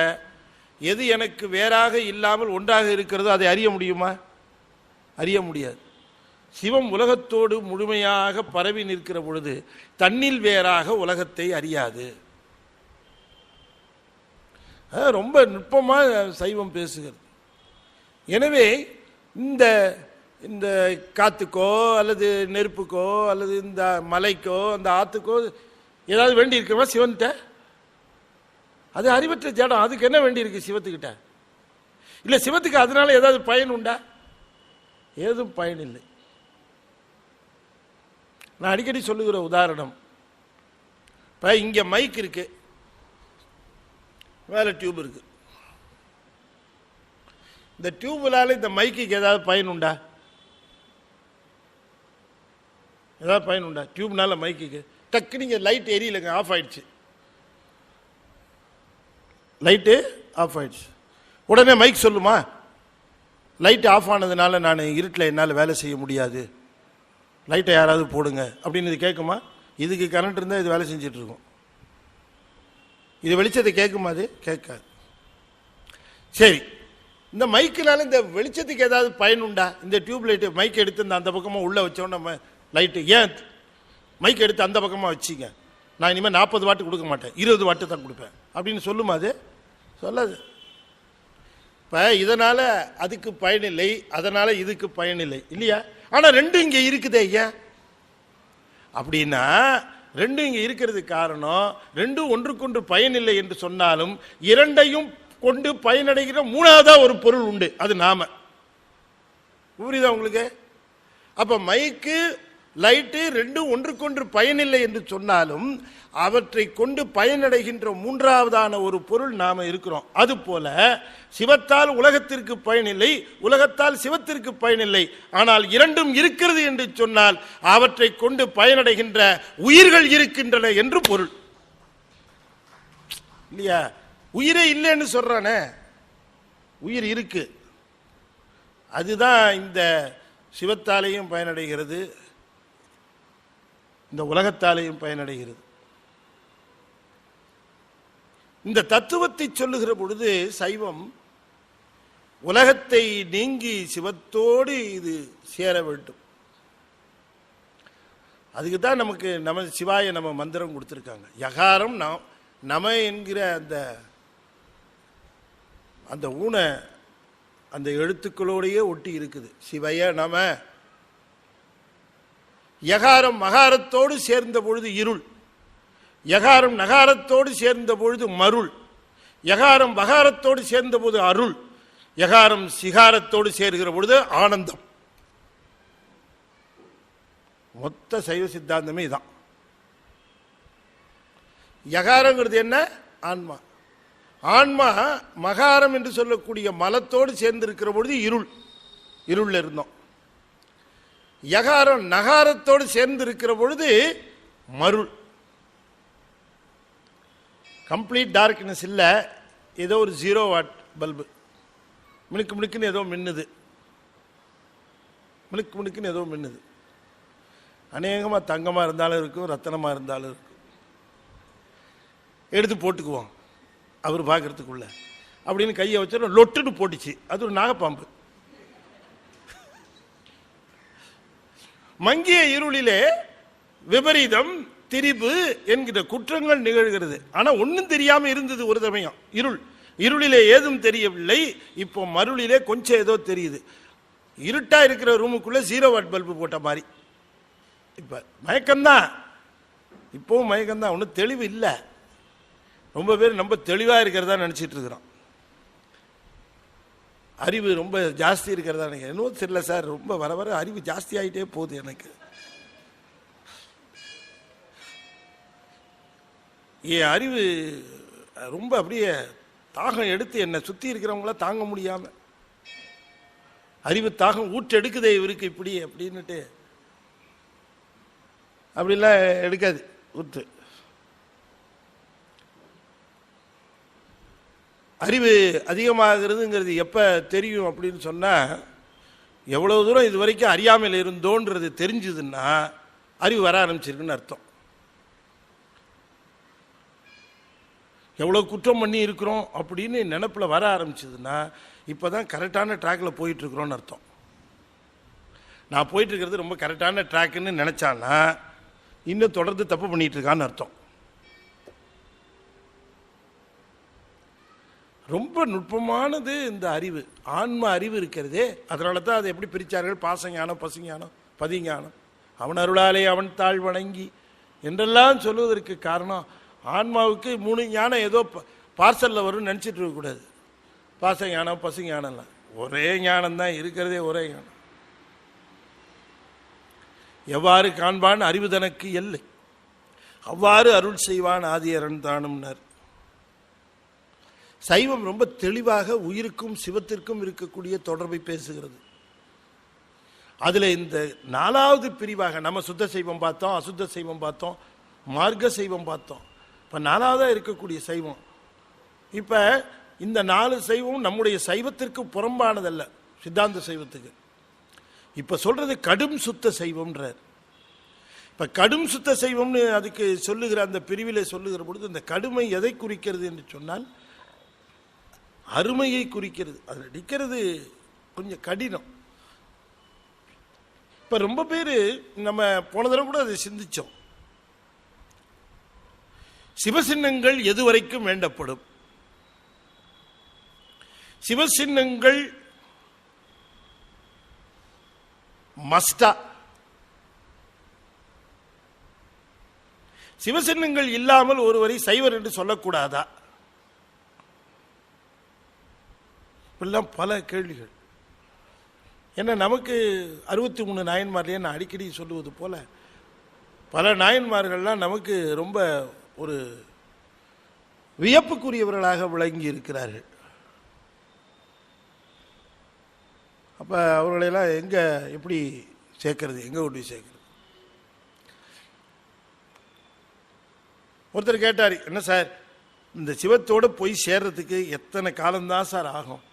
எது எனக்கு வேறாக இல்லாமல் ஒன்றாக இருக்கிறதோ அதை அறிய முடியுமா? அறிய முடியாது. சிவம் உலகத்தோடு முழுமையாக பரவி நிற்கிற பொழுது தன்னில் வேறாக உலகத்தை அறியாது. ரொம்ப நுட்பமாக சைவம் பேசுகிறது. எனவே இந்த இந்த காத்துக்கோ அல்லது நெருப்புக்கோ அல்லது இந்த மலைக்கோ அந்த ஆத்துக்கோ ஏதாவது வேண்டி இருக்கிறவா சிவன்கிட்ட? அது அறிவற்ற ஜடம், அதுக்கு என்ன வேண்டி இருக்கு சிவத்துக்கிட்ட? இல்லை சிவத்துக்கு அதனால ஏதாவது பயன் உண்டா? ஏதும் பயன் இல்லை. நான் அடிக்கடி சொல்லுகிற உதாரணம், இப்போ இங்கே மைக் இருக்கு, மேலே டியூப் இருக்கு. இந்த டியூப்லால இந்த மைக்குக்கு ஏதாவது பயன் உண்டா? ஏதாவது பயன் உண்டா டியூப்னால மைக்குக்கு? டக்கு நீங்கள் லைட் எரியலைங்க, ஆஃப் ஆயிடுச்சு, லைட்டு ஆஃப் ஆயிடுச்சு, உடனே மைக் சொல்லுமா லைட் ஆஃப் ஆனதுனால நான் இருட்டில் என்னால் வேலை செய்ய முடியாது, லைட்டை யாராவது போடுங்க அப்படின்னு இது கேட்குமா? இதுக்கு கரண்ட் இருந்தால் இது வேலை செஞ்சுட்டு இருக்கும். இது வெளிச்சத்தை கேட்குமா? அது கேட்காது. சரி, இந்த மைக்கினால இந்த வெளிச்சத்துக்கு ஏதாவது பயன் உண்டா? இந்த டியூப் லைட்டு மைக் எடுத்து அந்த பக்கமாக உள்ளே வச்சோன்னா லைட்டு, ஏன் மைக் எடுத்து அந்த பக்கமாக வச்சிங்க, நான் இனிமேல் 40 வாட்டு கொடுக்க மாட்டேன், 20 வாட்டு தான் கொடுப்பேன் அப்படின்னு சொல்லுமா? அது சொல்லாது. இப்போ இதனால் அதுக்கு பயனில்லை, அதனால் இதுக்கு பயனில்லை இல்லையா? ஆனால் ரெண்டும் இங்கே இருக்குதே ஏன் அப்படின்னா, ரெண்டும் இங்கே இருக்கிறதுக்கு காரணம், ரெண்டும் ஒன்றுக்கொன்று பயனில்லை என்று சொன்னாலும் இரண்டையும் கொண்டு பயனடைகிற மூணாவதா ஒரு பொருள் உண்டு, அது நாம. புரியுதா உங்களுக்கு? அப்ப மைக்கு லைட்டு ரெண்டும் ஒன்றுக்கொன்று பயனில்லை என்று சொன்னாலும் அவற்றை கொண்டு பயனடைகின்ற மூன்றாவதான ஒரு பொருள் நாம இருக்கிறோம். அது போல சிவத்தால் உலகத்திற்கு பயனில்லை, உலகத்தால் சிவத்திற்கு பயனில்லை. ஆனால் இரண்டும் இருக்கிறது என்று சொன்னால் அவற்றை கொண்டு பயனடைகின்ற உயிர்கள் இருக்கின்றன என்று பொருள் இல்லையா? உயிரே இல்லைன்னு சொல்றானே, உயிர் இருக்கு. அதுதான் இந்த சிவத்தாலேயும் பயனடைகிறது, இந்த உலகத்தாலேயும் பயனடைகிறது. இந்த தத்துவத்தை சொல்லுகிற பொழுது சைவம் உலகத்தை நீங்கி சிவத்தோடு இது சேர வேண்டும். அதுக்கு தான் நமக்கு நம சிவாய நம்ம மந்திரம் கொடுத்துருக்காங்க. யகாரம் நம என்கிற அந்த ஊனை அந்த எழுத்துக்களோடையே ஒட்டி இருக்குது. சிவய நம. யகாரம் மகாரத்தோடு சேர்ந்த பொழுது இருள், யகாரம் நகாரத்தோடு சேர்ந்த பொழுது மருள், யகாரம் பகாரத்தோடு சேர்ந்த போது அருள், யகாரம் சிகாரத்தோடு சேர்கிற பொழுது ஆனந்தம். மொத்த சைவ சித்தாந்தமே இதான். யகாரங்கிறது என்ன? ஆன்மா. ஆன்மா மகாரம் என்று சொல்லக்கூடிய மலத்தோடு சேர்ந்திருக்கிற பொழுது இருள், இருள் இருந்தோம். யகாரம் நகாரத்தோடு சேர்ந்து இருக்கிற பொழுது மருள், கம்ப்ளீட் டார்க்னஸ் இல்லை, ஏதோ ஒரு 0 வாட் பல்பு மினுக்கு மினுக்குன்னு ஏதோ மின்னுது, மினுக்கு மினுக்குன்னு ஏதோ மின்னுது. அநேகமாக தங்கமாக இருந்தாலும் இருக்கும், ரத்தனமாக இருந்தாலும் இருக்கும். எடுத்து போட்டுக்குவோம் அவர் பார்க்கறதுக்குள்ள அப்படின்னு கையை வச்சு லொட்டுன்னு போட்டுச்சு. அது ஒரு நாகப்பாம்பு. மங்கிய இருளிலே விபரீதம் திரிபு என்கிற குற்றங்கள் நிகழ்கிறது. ஆனா ஒன்னும் தெரியாம இருந்தது ஒரு சமயம். இருளிலே ஏதும் தெரியவில்லை. இப்போ மருளிலே கொஞ்சம் ஏதோ தெரியுது. இருட்டா இருக்கிற ரூமுக்குள்ள 0 வாட் பல்பு போட்ட மாதிரி. இப்ப மயக்கம்தான், இப்பவும் மயக்கம்தான், ஒன்றும் தெளிவு இல்லை. ரொம்ப பேர் ரொம்ப தெளிவா இருக்கிறதா நினைச்சிட்டு இருக்கிறோம். அறிவு ரொம்ப ஜாஸ்தி இருக்கிறதா நினைக்கிறேன். இன்னும் தெரியல சார், ரொம்ப வர வர அறிவு ஜாஸ்தி ஆகிட்டே போகுது எனக்கு. என் அறிவு ரொம்ப அப்படியே தாகம் எடுத்து என்னை சுற்றி இருக்கிறவங்கள தாங்க முடியாம, அறிவு தாகம் ஊற்றெடுக்குதே இவருக்கு இப்படி அப்படின்னுட்டு. அப்படிலாம் எடுக்காது ஊற்று. அறிவு அதிகமாகிறதுங்கிறது எப்போ தெரியும் அப்படின்னு சொன்னால், எவ்வளோ தூரம் இது வரைக்கும் அறியாமல் இருந்தோன்றது தெரிஞ்சுதுன்னா அறிவு வர ஆரம்பிச்சிருக்குன்னு அர்த்தம். எவ்வளோ குற்றம் பண்ணி இருக்கிறோம் அப்படின்னு நினப்பில் வர ஆரம்பிச்சதுன்னா இப்போ தான் கரெக்டான ட்ராக்கில் போயிட்டுருக்குறோன்னு அர்த்தம். நான் போயிட்டுருக்கிறது ரொம்ப கரெக்டான ட்ராக்குன்னு நினச்சான்னா இன்னும் தொடர்ந்து தப்பு பண்ணிகிட்டு இருக்கான்னு அர்த்தம். ரொம்ப நுட்பமானது இந்த அறிவு, ஆன்ம அறிவு இருக்கிறதே. அதனால தான் அதை எப்படி பிரித்தார்கள்? பாசஞானம், பசுஞானம், பதிஞானம். அவன் அருளாலே அவன் தாழ் வணங்கி என்றெல்லாம் சொல்லுவதற்கு காரணம், ஆன்மாவுக்கு 3 ஞானம் ஏதோ பார்சலில் வரும்னு நினச்சிட்டு இருக்கக்கூடாது. பாசஞானம், பசுஞானம்லாம் ஒரே ஞானம் தான் இருக்கிறதே, ஒரே ஞானம். எவ்வாறு காண்பான் அறிவு தனக்கு எல்லை, அவ்வாறு அருள் செய்வான் ஆதியரன் தானும்னார். சைவம் ரொம்ப தெளிவாக உயிருக்கும் சிவத்திற்கும் இருக்கக்கூடிய தொடர்பை பேசுகிறது. அதில் இந்த 4வது பிரிவாக நம்ம சுத்த சைவம் பார்த்தோம், அசுத்த சைவம் பார்த்தோம், மார்க்க சைவம் பார்த்தோம். இப்போ 4வதாக இருக்கக்கூடிய சைவம். இப்போ இந்த 4 சைவம் நம்முடைய சைவத்திற்கு புறம்பானதல்ல, சித்தாந்த சைவத்துக்கு. இப்போ சொல்றது கடும் சுத்த சைவம்ன்றார். இப்போ கடும் சுத்த சைவம்னு அதுக்கு சொல்லுகிற அந்த பிரிவிலே சொல்லுகிற பொழுது இந்த கடுமை எதை குறிக்கிறது என்று சொன்னால் அருமையை குறிக்கிறது. அதில் அடிக்கிறது கொஞ்சம் கடினம். இப்போ ரொம்ப பேர் நம்ம போன தடவை கூட அதை சிந்திச்சோம். சிவசின்னங்கள் எதுவரைக்கும் வேண்டப்படும்? சிவசின்னங்கள் மஸ்டா? சிவசின்னங்கள் இல்லாமல் ஒருவரை சைவர் என்று சொல்லக்கூடாதா? இப்பெல்லாம் பல கேள்விகள். ஏன்னா நமக்கு 63 நாயன்மார்லேயே நான் அடிக்கடி சொல்லுவது போல பல நாயன்மார்கள்லாம் நமக்கு ரொம்ப ஒரு வியப்புக்குரியவர்களாக விளங்கி இருக்கிறார்கள். அப்போ அவர்களெல்லாம் எங்கே எப்படி சேர்க்கறது, எங்கே கொண்டு போய் சேர்க்கறது? ஒருத்தர் கேட்டார், என்ன சார் இந்த சிவத்தோடு போய் சேர்றதுக்கு எத்தனை காலம்தான் சார் ஆகும்?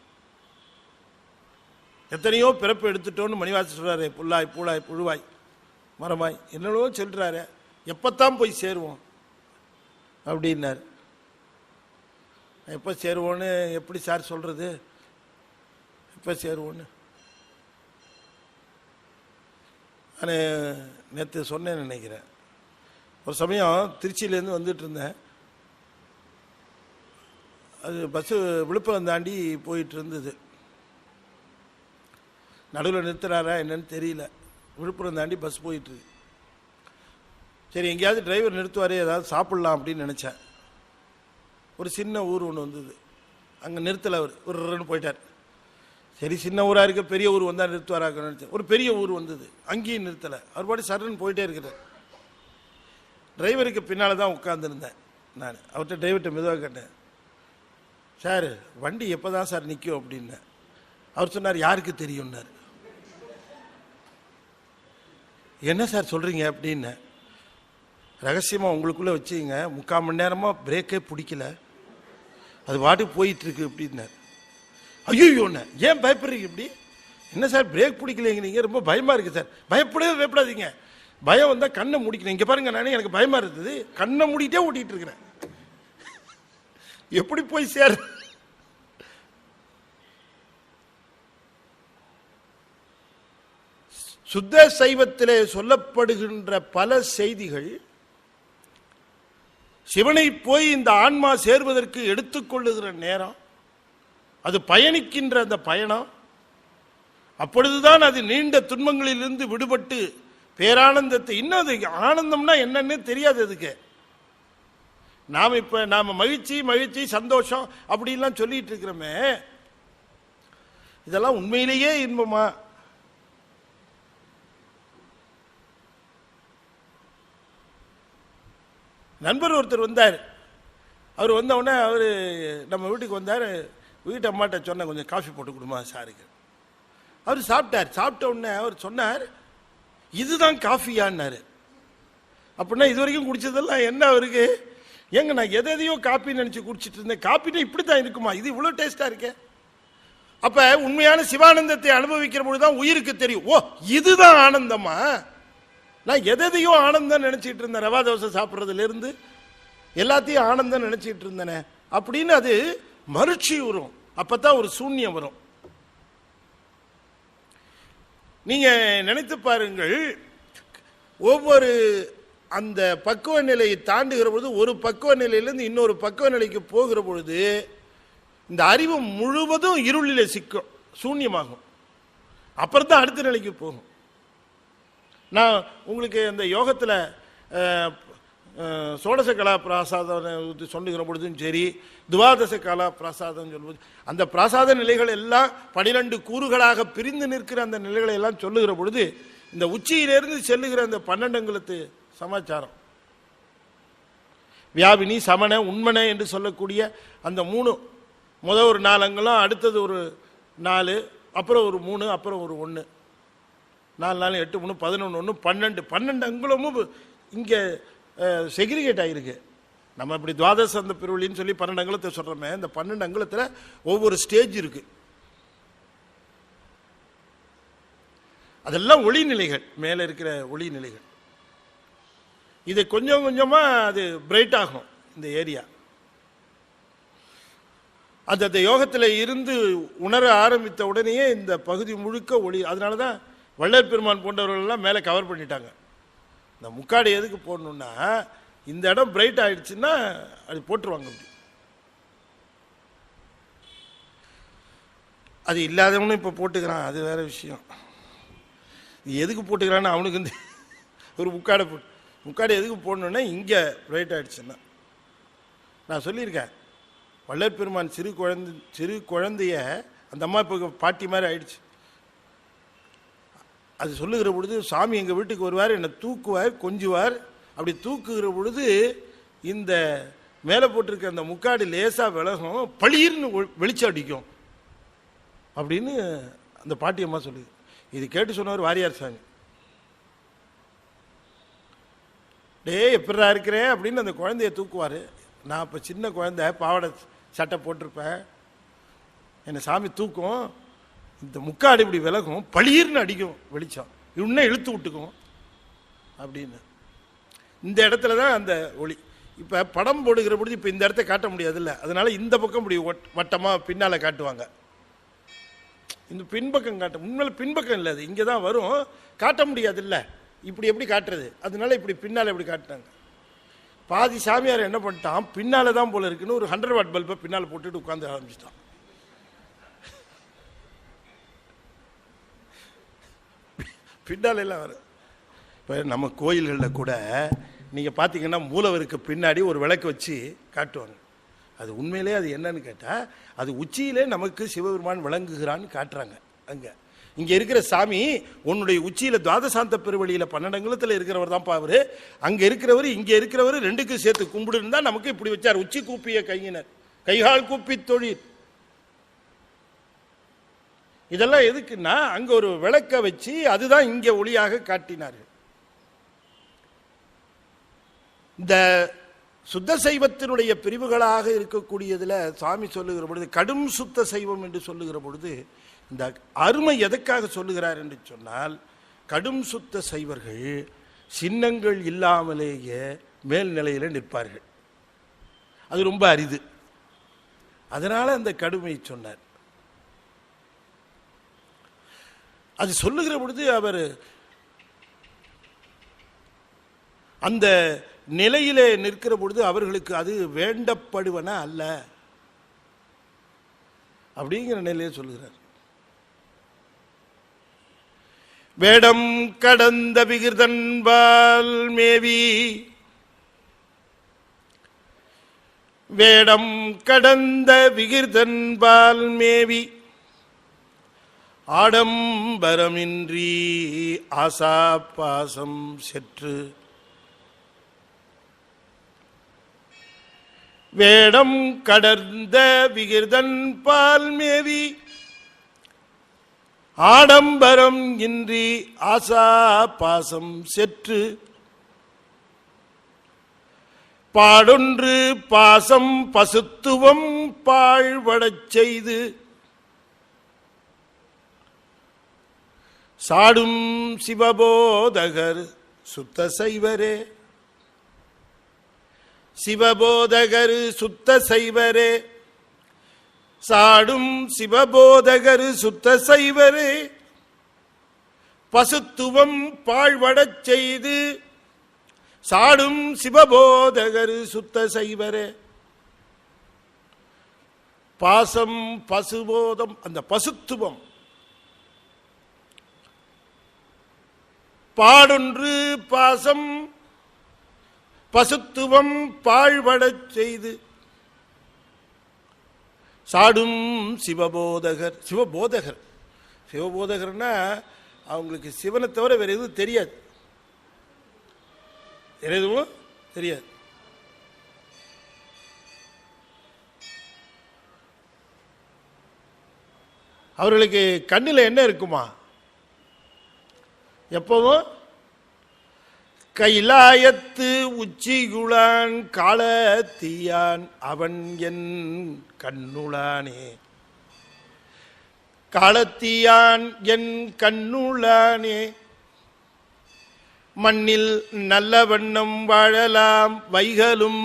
எத்தனையோ பிறப்பு எடுத்துட்டோன்னு மணிவாச சொல்கிறாரு. புல்லாய் பூளாய் புழுவாய் மரமாய் என்னென்னவோ சொல்கிறாரு. எப்போத்தான் போய் சேருவோம் அப்படின்னார். எப்போ சேருவோன்னு எப்படி சார் சொல்கிறது? எப்போ சேருவோன்னு நான் நேற்று சொன்னேன்னு நினைக்கிறேன். ஒரு சமயம் திருச்சியிலேருந்து வந்துட்டு இருந்தேன். அது பஸ்ஸு விழுப்புரம் தாண்டி போயிட்டு இருந்தது. நடுவில் நிறுத்துறாரா என்னன்னு தெரியல. விழுப்புரம் தாண்டி பஸ் போயிட்டுருக்கு. சரி எங்கேயாவது டிரைவர் நிறுத்துவார், ஏதாவது சாப்பிட்லாம் அப்படின்னு நினச்சேன். ஒரு சின்ன ஊர் ஒன்று வந்தது, அங்கே நிறுத்தலை. அவர் ஒரு ரெண்டு போயிட்டார். சரி சின்ன ஊராக இருக்க பெரிய ஊர் வந்தால் நிறுத்துவாராக்கன்னு நினச்சேன். ஒரு பெரிய ஊர் வந்தது, அங்கேயும் நிறுத்தலை. அவர் பாடி சரன்னு போயிட்டே இருக்கிறார். டிரைவருக்கு பின்னால் தான் உட்காந்துருந்தேன் நான். அவர்கிட்ட டிரைவர்கிட்ட மெதுவாக கேட்டேன், சார் வண்டி எப்போ தான் சார் நிற்கும் அப்படின்னேன். அவர் சொன்னார், யாருக்கு தெரியும்னார். என்ன சார் சொல்கிறீங்க அப்படின்னு. ரகசியமாக உங்களுக்குள்ளே வச்சுங்க, 3/4 மணி நேரமாக பிரேக்கே பிடிக்கல, அது பாட்டுக்கு போயிட்டுருக்கு அப்படின்னார். ஐயோண்ணே ஏன் பயப்படுறீங்க இப்படி? என்ன சார் பிரேக் பிடிக்கலைங்க, நீங்கள் ரொம்ப பயமாக இருக்குது சார். பயப்படாதீங்க, பயம் வந்தால் கண்ணை முடிக்கணும். இங்கே பாருங்க, நானே எனக்கு பயமாக இருந்தது, கண்ணை மூடிட்டே ஓட்டிகிட்டு இருக்கிறேன். எப்படி போய் சேர். சுத்த சைவத்திலே சொல்லப்படுகின்ற பல செய்திகள் சிவனை போய் இந்த ஆன்மா சேர்வதற்கு எடுத்துக்கொள்ளுகிற நேரம், அது பயணிக்கின்ற அந்த பயணம், அப்பொழுதுதான் அது நீண்ட துன்பங்களிலிருந்து விடுபட்டு பேரானந்தத்தை, இன்னும் அது ஆனந்தம்னா என்னன்னு தெரியாது அதுக்கு. நாம மகிழ்ச்சி சந்தோஷம் அப்படின்லாம் சொல்லிட்டு இருக்கிறோமே, இதெல்லாம் உண்மையிலேயே இன்பமா? நண்பர் ஒருத்தர் வந்தார். அவர் வந்த உடனே அவர் நம்ம வீட்டுக்கு வந்தார். வீட்டு அம்மாட்ட சொன்னேன், கொஞ்சம் காஃபி போட்டு கொடுமா சாருக்கு. அவர் சாப்பிட்டார். சாப்பிட்ட உடனே அவர் சொன்னார், இதுதான் காஃபியான்னாரு. அப்படின்னா இது வரைக்கும் குடிச்சதெல்லாம் என்ன அவருக்கு? ஏங்க நான் எதையோ காப்பி நினைச்சு குடிச்சிட்டு இருந்தேன், காப்பினா இப்படி தான் இருக்குமா, இது இவ்வளோ டேஸ்டா இருக்கே. அப்ப உண்மையான சிவானந்தத்தை அனுபவிக்கிற பொழுதுதான் உயிருக்கு தெரியும், ஓ இதுதான் ஆனந்தமா. நான் எதையோ ஆனந்தம் நினைச்சிட்டு இருந்தேன், ரவா தோசை சாப்பிட்றதுல இருந்து எல்லாத்தையும் ஆனந்தம் நினைச்சிட்டு இருந்தேனே அப்படின்னு அது மறுச்சி வரும். அப்பதான் ஒரு சூன்யம் வரும். நீங்க நினைத்து பாருங்கள், ஒவ்வொரு அந்த பக்குவ நிலையை தாண்டுகிற பொழுது, ஒரு பக்குவ நிலையிலிருந்து இன்னொரு பக்குவ நிலைக்கு போகிற பொழுது இந்த அறிவு முழுவதும் இருளிலே சிக்கும், சூன்யமாகும். அப்புறம் தான் அடுத்த நிலைக்கு போகும். நான் உங்களுக்கு இந்த யோகத்தில் சோடச கலா பிராசாதம் சொல்லுகிற பொழுதும் சரி, துவாதச கலா பிரசாதம் சொல்லுவது, அந்த பிரசாத நிலைகள் எல்லாம் 12 கூறுகளாக பிரிந்து நிற்கிற அந்த நிலைகளை எல்லாம் சொல்லுகிற பொழுது, இந்த உச்சியிலிருந்து செல்லுகிற அந்த 12 அங்குலத்து சமாச்சாரம், வியாபினி சமண உண்மன என்று சொல்லக்கூடிய அந்த 3, முதல் ஒரு 4 அங்குலம், அடுத்தது ஒரு 4, அப்புறம் ஒரு 3, அப்புறம் ஒரு 1, 4 4 8 3 11 1 12 அங்குலமும் இங்கே செக்ரிகேட் ஆகிருக்கு. நம்ம இப்படி துவாதச அந்த பிரிவுலின்னு சொல்லி 12 அங்குலத்தை சொல்கிறோமே, இந்த 12 அங்குலத்தில் ஒவ்வொரு ஸ்டேஜ் இருக்கு. அதெல்லாம் ஒளி நிலைகள், மேலே இருக்கிற ஒளி நிலைகள். இது கொஞ்சம் கொஞ்சமாக அது பிரைட் ஆகும் இந்த ஏரியா. அது அந்த யோகத்தில் இருந்து உணர ஆரம்பித்த உடனேயே இந்த பகுதி முழுக்க ஒளி. அதனால தான் வள்ளல் பெருமான் போன்றவர்கள்லாம் மேலே கவர் பண்ணிட்டாங்க. இந்த முக்காடு எதுக்கு போடணும்னா, இந்த இடம் பிரைட் ஆயிடுச்சுன்னா அது போட்டுருவாங்க. அது இல்லாதவனும் இப்போ போட்டுக்கிறான், அது வேற விஷயம். எதுக்கு போட்டுக்கிறான்னு அவனுக்கு ஒரு முக்காடு எதுக்கு போடணுன்னா, இங்கே பிரைட் ஆயிடுச்சுன்னா. நான் சொல்லியிருக்கேன், வள்ளல் பெருமான் சிறு குழந்தைய அந்த அம்மா இப்போ பாட்டி மாதிரி ஆயிடுச்சு. அது சொல்லுகிற பொழுது, சாமி எங்கள் வீட்டுக்கு வருவார், என்னை தூக்குவார், கொஞ்சுவார். அப்படி தூக்குகிற பொழுது இந்த மேலே போட்டிருக்க அந்த முக்காடு லேசாக விலகும், பளீர்னு வெளிச்சம் அடிக்கும் அப்படின்னு அந்த பாட்டியம்மா சொல்லுது. இது கேட்டு சொன்னவர் வாரியார் சாமி. எப்படா இருக்கிறேன் அப்படின்னு அந்த குழந்தைய தூக்குவார். நான் இப்போ சின்ன குழந்தை, பாவாடை சட்டை போட்டிருப்பேன், என்னை சாமி தூக்கும், இந்த முக்காடு இப்படி விலகும், பளீர்னு அடிக்கும் வெளிச்சம், இன்னும் இழுத்து விட்டுக்கும் அப்படின்னு. இந்த இடத்துல தான் அந்த ஒளி. இப்போ படம் போடுகிற பொழுது இப்போ இந்த இடத்த காட்ட முடியாதுல்ல, அதனால இந்த பக்கம் இப்படி வட்டமாக பின்னால் காட்டுவாங்க. இந்த பின்பக்கம் காட்ட, உண்மையில் பின்பக்கம் இல்லை, அது இங்கே தான் வரும், காட்ட முடியாது இல்லை, இப்படி எப்படி காட்டுறது, அதனால இப்படி பின்னால் இப்படி காட்டினாங்க. பாதி சாமியார் என்ன பண்ணிட்டான், பின்னால தான் போல இருக்குன்னு ஒரு 100 வாட் பல்பை பின்னால் போட்டுட்டு உட்காந்து ஆரம்பிச்சிட்டான். பின்னால் எல்லாம் வரும். இப்போ நம்ம கோயில்களில் கூட நீங்கள் பார்த்தீங்கன்னா மூலவருக்கு பின்னாடி ஒரு விளக்கு வச்சு காட்டுவாங்க. அது உண்மையிலே அது என்னன்னு கேட்டால், அது உச்சியிலே நமக்கு சிவபெருமான் விளங்குகிறான்னு காட்டுறாங்க. அங்கே இங்கே இருக்கிற சாமி உன்னுடைய உச்சியில் துவாதசாந்த பெருவழியில் 12 அங்குலத்தில் இருக்கிறவர் தான் பாவரு. அங்கே இருக்கிறவர் இங்கே இருக்கிறவர் ரெண்டுக்கும் சேர்த்து கும்பிடுன்னு தான் நமக்கு இப்படி வச்சார். உச்சி கூப்பிய கையினர், கைகால் கூப்பி தொழில். இதெல்லாம் எதுக்குன்னா அங்கே ஒரு விளக்க வச்சு அதுதான் இங்கே ஒளியாக காட்டினார்கள். இந்த சுத்த சைவத்தினுடைய பிரிவுகளாக இருக்கக்கூடியதில் சுவாமி சொல்லுகிற பொழுது கடும் சுத்த சைவம் என்று சொல்லுகிற பொழுது இந்த அருமை எதற்காக சொல்லுகிறார் என்று சொன்னால், கடும் சுத்த சைவர்கள் சின்னங்கள் இல்லாமலேயே மேல்நிலையில் நிற்பார்கள். அது ரொம்ப அரிது. அதனால அந்த கடுமை சொன்னார். அது சொல்லுகிற பொழுது அவர் அந்த நிலையிலே நிற்கிற பொழுது அவர்களுக்கு அது வேண்டப்படுவன அல்ல அப்படிங்கிற நிலையை சொல்லுகிறார். வேடம் கடந்த விகிர்தன்பால் மேவி, வேடம் கடந்த விகிர்தன்பால் மேவி ஆடம்பரமின்றி ஆசா பாசம் செற்று, வேடம் கடந்த விகிர்தன் பால் மேவி ஆடம்பரம் இன்றி ஆசா பாசம் செற்று, பாடொன்று பாசம் பசுத்துவம் பாழ்வடச் செய்து, சாடும் சிவபோதகர் சுத்த சைவரே, சிவபோதகர் சுத்த சைவரே, சாடும் சிவபோதகர் சுத்த சைவரே, பசுத்துவம் பாழ்வடச் செய்து, சாடும் சிவபோதகர் சுத்த சைவரே. பாசம் பசுபோதம், அந்த பசுத்துவம், பாடொன்று பாசம் பசுத்துவம் பாழ்வடச் செய்து, சாடும் சிவபோதகர். சிவபோதகர், சிவபோதகர்னா அவங்களுக்கு சிவனை தவிர வேற எதுவும் தெரியாது, வேற எதுவும் தெரியாது. அவர்களுக்கு கண்ணில் என்ன இருக்குமா? எப்பவும் கைலாயத்து உச்சிகுளான் காலத்தீயான் அவன் என் கண்ணுளானே, காலத்தீயான் என் கண்ணுளானே, மண்ணில் நல்ல வண்ணம் வாழலாம் வைகளும்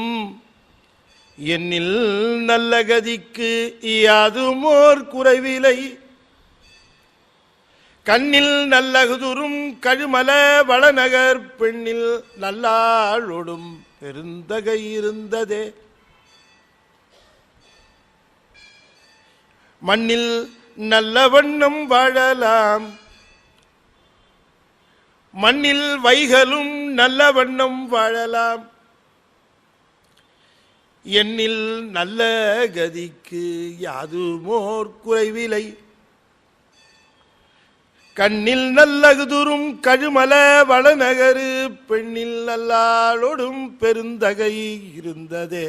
என்னில் நல்ல கதிக்கு யாதுமோர் குறைவிலை, கண்ணில் நல்லகுதுரும் கழுமல வளநகர் பெண்ணில் நல்லாளொடும் பெருந்தகை இருந்ததே. மண்ணில் நல்ல வண்ணம் வாழலாம், மண்ணில் வைகளும் நல்ல வண்ணம் வாழலாம், என்னில் நல்ல கதிக்கு யாதுமோர் குறைவிலை, கண்ணில் நல்லகுதுரும் கழுமல வளநகரு பெண்ணில் நல்லாளொடும் பெருந்தகை இருந்ததே.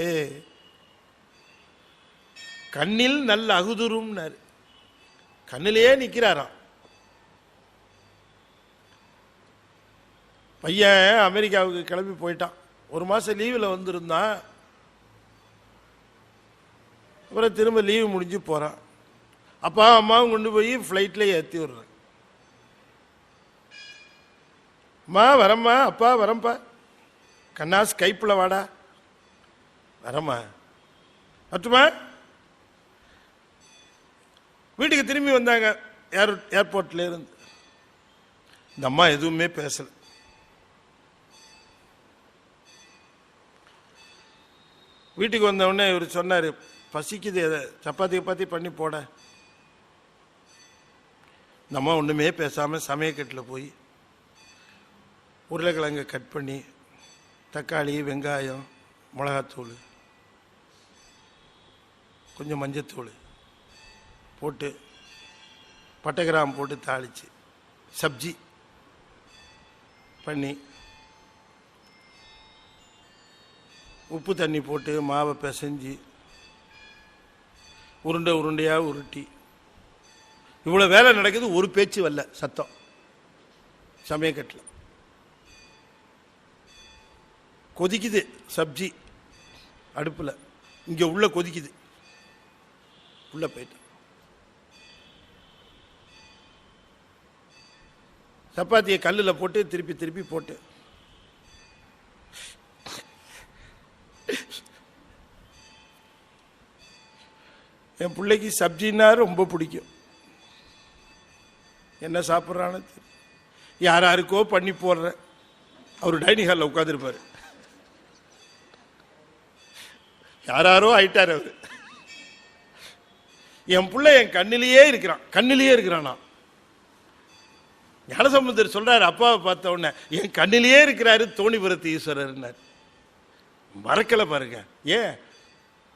கண்ணில் நல்ல அகுதுரும், கண்ணிலேயே நிற்கிறாராம். பையன் அமெரிக்காவுக்கு கிளம்பி போயிட்டான். 1 மாசம் லீவில் வந்திருந்தான். அப்புறம் திரும்ப லீவு முடிஞ்சு போகிறான். அப்பா அம்மாவும் கொண்டு போய் ஃப்ளைட்டில் ஏற்றி விடுறேன். அம்மா வரம்மா, அப்பா வரம்பா, கண்ணா ஸ்கைப்பில் வாடா, வரம்மா அட்டுமா. வீட்டுக்கு திரும்பி வந்தாங்க ஏர்போர்ட்ல இருந்து. இந்த அம்மா எதுவுமே பேசல. வீட்டுக்கு வந்த உடனே இவர் சொன்னார், பசிக்குது, சப்பாத்தி கப்பாத்தி பண்ணி போட. இந்த அம்மா ஒன்றுமே பேசாமல் சமயக்கட்டில் போய் உருளைக்கிழங்கை கட் பண்ணி தக்காளி வெங்காயம் மிளகாத்தூள் கொஞ்சம் மஞ்சத்தூள் போட்டு பட்டை கிராம்பு போட்டு தாளித்து சப்ஜி பண்ணி உப்பு தண்ணி போட்டு மாவை பிசைஞ்சு உருண்டை உருண்டையாக உருட்டி இவ்வளோ வேலை நடக்குது. ஒரு பேச்சு வரல, சத்தம் சமயக்கட்டில் கொதிக்குது. சப்ஜி அடுப்பில் இங்கே உள்ள கொதிக்குது. உள்ள போயிட்டு சப்பாத்தியை கல்லில் போட்டு திருப்பி திருப்பி போட்டு என் பிள்ளைக்கு சப்ஜின்னா ரொம்ப பிடிக்கும். என்ன சாப்பிட்றான்னு யாராருக்கோ பண்ணி போடுறேன். அவர் டைனிங் ஹாலில் உட்காந்துருப்பார். யாராரோ ஆயிட்டார் அவர். என் பிள்ளை என் கண்ணிலேயே இருக்கிறான். ஞானசம்பந்தர் சொல்றாரு, அப்பாவை பார்த்த உடனே என் கண்ணிலேயே இருக்கிறாரு தோணிபுரத்து ஈஸ்வரர். மறக்கலை பாருங்க. ஏன்?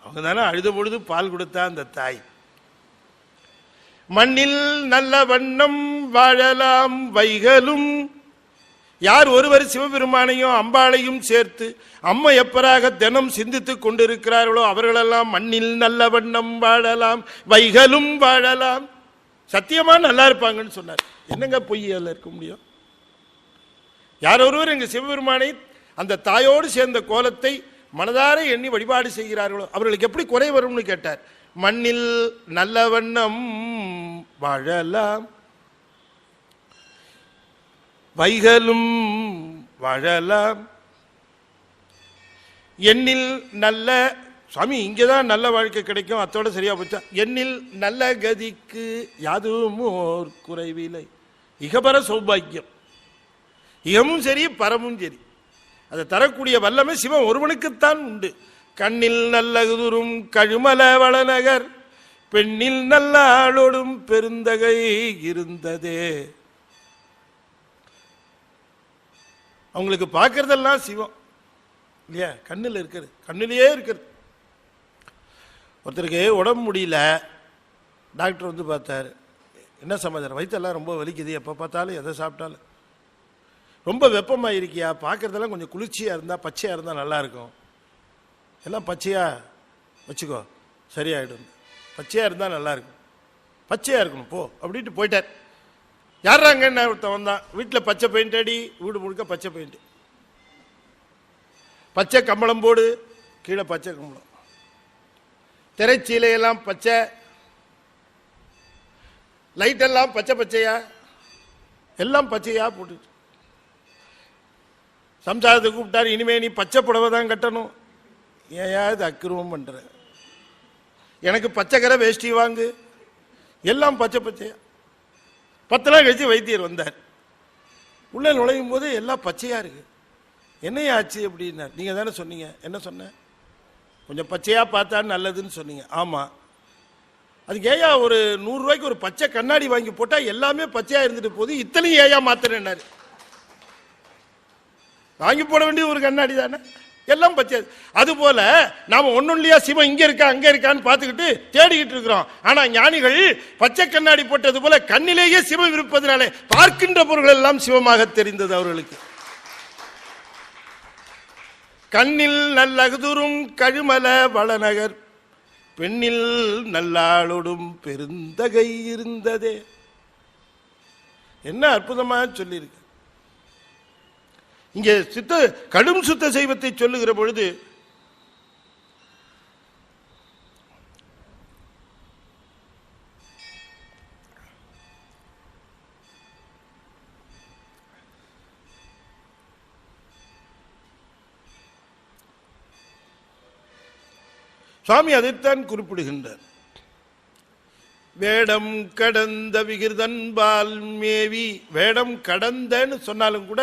அவங்க தானே அழுத பொழுது பால் கொடுத்தா அந்த தாய். மண்ணில் நல்ல வண்ணம் வாழலாம் வைகளும். யார் ஒருவர் சிவபெருமானையும் அம்பாளையும் சேர்த்து அம்மை எப்பராக தினம் சிந்தித்து கொண்டிருக்கிறார்களோ அவர்களெல்லாம் மண்ணில் நல்ல வண்ணம் வாழலாம் வைகளும் வாழலாம். சத்தியமா நல்லா இருப்பாங்கன்னு சொன்னார். என்னங்க பொய்யால இருக்க முடியும்? யார் ஒருவர் எங்க சிவபெருமானை அந்த தாயோடு சேர்ந்த கோலத்தை மனதார எண்ணி வழிபாடு செய்கிறார்களோ அவர்களுக்கு எப்படி குறை வரும்னு கேட்டார். மண்ணில் நல்ல வண்ணம் வாழலாம் வைகளும் வாழலாம். எண்ணில் நல்ல சுவாமி இங்கேதான் நல்ல வாழ்க்கை கிடைக்கும், அத்தோட சரியா போச்சா? எண்ணில் நல்ல கதிக்கு யாதும் ஓர் குறைவில்லை. இகபர சௌபாக்கியம், இகமும் சரி பரமும் சரி, அதை தரக்கூடிய வல்லமை சிவன் ஒருவனுக்குத்தான் உண்டு. கண்ணில் நல்லகுதுரும் கழுமல வளநகர் பெண்ணில் நல்ல ஆளோடும் பெருந்தகை இருந்ததே. அவங்களுக்கு பார்க்கறதெல்லாம் சிவம் இல்லையா? கண்ணில் இருக்கிறது, கண்ணிலேயே இருக்கிறது. ஒருத்தருக்கு உடம்பு முடியல, டாக்டர் வந்து பார்த்தார். என்ன சமாச்சாரம்? வயிற்றெல்லாம் ரொம்ப வலிக்குது, எப்போ பார்த்தாலும் எதை சாப்பிட்டாலும். ரொம்ப வெப்பமாக இருக்கியா? பார்க்குறதெல்லாம் கொஞ்சம் குளிர்ச்சியாக இருந்தால் பச்சையாக இருந்தால் நல்லாயிருக்கும். எல்லாம் பச்சையாக வச்சுக்கோ, சரியாயிடும். பச்சையாக இருந்தால் நல்லாயிருக்கும், பச்சையாக இருக்கணும் போ அப்படின்ட்டு போயிட்டார். யாராங்கன்னு ஒருத்தன் வந்தான். வீட்டில் பச்சை பெயிண்ட் அடி, வீடு முழுக்க பச்சை பெயிண்ட், பச்சை கம்பளம் போடு, கீழே பச்சை கம்பளம், திரைச்சீலையெல்லாம் பச்சை, லைட்டெல்லாம் பச்சை பச்சையா, எல்லாம் பச்சையா போட்டு சம்சாரத்தை கூப்பிட்டாரு. இனிமே நீ பச்சை புடவை தான் கட்டணும். ஏன் இது அக்கிரமம் பண்ற? எனக்கு பச்சைக்கரை வேஷ்டி வாங்கு. எல்லாம் பச்சை பச்சையா. 10 நாள் கழிச்சு வைத்தியர் வந்தார். உள்ள நுழையும் போது எல்லாம் பச்சையா இருக்கு. என்னையா ஆச்சு அப்படின்னார். நீங்க தானே சொன்னீங்க. என்ன சொன்ன? கொஞ்சம் பச்சையா பார்த்தா நல்லதுன்னு சொன்னீங்க. ஆமா. அதுக்கு ஏயா ஒரு 100 ரூபாய்க்கு ஒரு பச்சை கண்ணாடி வாங்கி போட்டா எல்லாமே பச்சையா இருந்துட்டு போகுது, இத்தனையும் ஏயா மாத்தினாரு? வாங்கி போட வேண்டிய ஒரு கண்ணாடி தானே, எல்லாம் பச்சை. அது போல நாம ஒன்னொன்னுலயா சிவன் இங்க இருக்கா அங்க இருக்கான்னு பார்த்துக்கிட்டு தேடிக்கிட்டு இருக்கிறோம். ஆனா ஞானிகள் பச்சை கண்ணாடி போட்டது போல கண்ணிலேயே சிவம் இருப்பதனாலே பார்க்கின்ற பொருள் எல்லாம் சிவமாக தெரிந்தது அவர்களுக்கு. கண்ணில் நல்லகுதுரும் கழுமல வளநகர் பெண்ணில் நல்லாளோடும் பெருந்தகை இருந்ததே. என்ன அற்புதமா சொல்லியிருக்கு. இங்கே கடும் சுத்த சைவத்தை சொல்லுகிற பொழுது சுவாமி அதைத்தான் குறிப்பிடுகின்றார். வேடம் கடந்த விகிர்தன்பால் மேவி. வேடம் கடந்தன்னு சொன்னாலும் கூட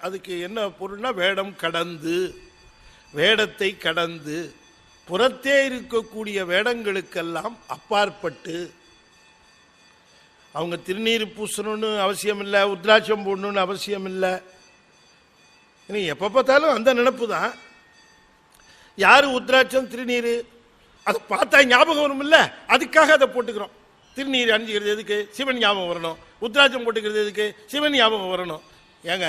அதுக்கு என்ன பொருள்னா வேடம் கடந்து, வேடத்தை கடந்து புறத்தே இருக்கக்கூடிய வேடங்களுக்கெல்லாம் அப்பாற்பட்டு. அவங்க திருநீர் பூசணும்னு அவசியம் இல்லை, உத்ராட்சம் போடணும்னு அவசியம் இல்லை, நீ எப்போ பார்த்தாலும் அந்த நினப்பு தான். யார் உத்ராட்சம் திருநீர் அதை பார்த்தா ஞாபகம் வரும் இல்லை, அதுக்காக அதை போட்டுக்கிறோம். திருநீர் அணிஞ்சிக்கிறது எதுக்கு? சிவன் ஞாபகம் வரணும். உத்ராட்சம் போட்டுக்கிறது எதுக்கு? சிவன் ஞாபகம் வரணும். ஏங்க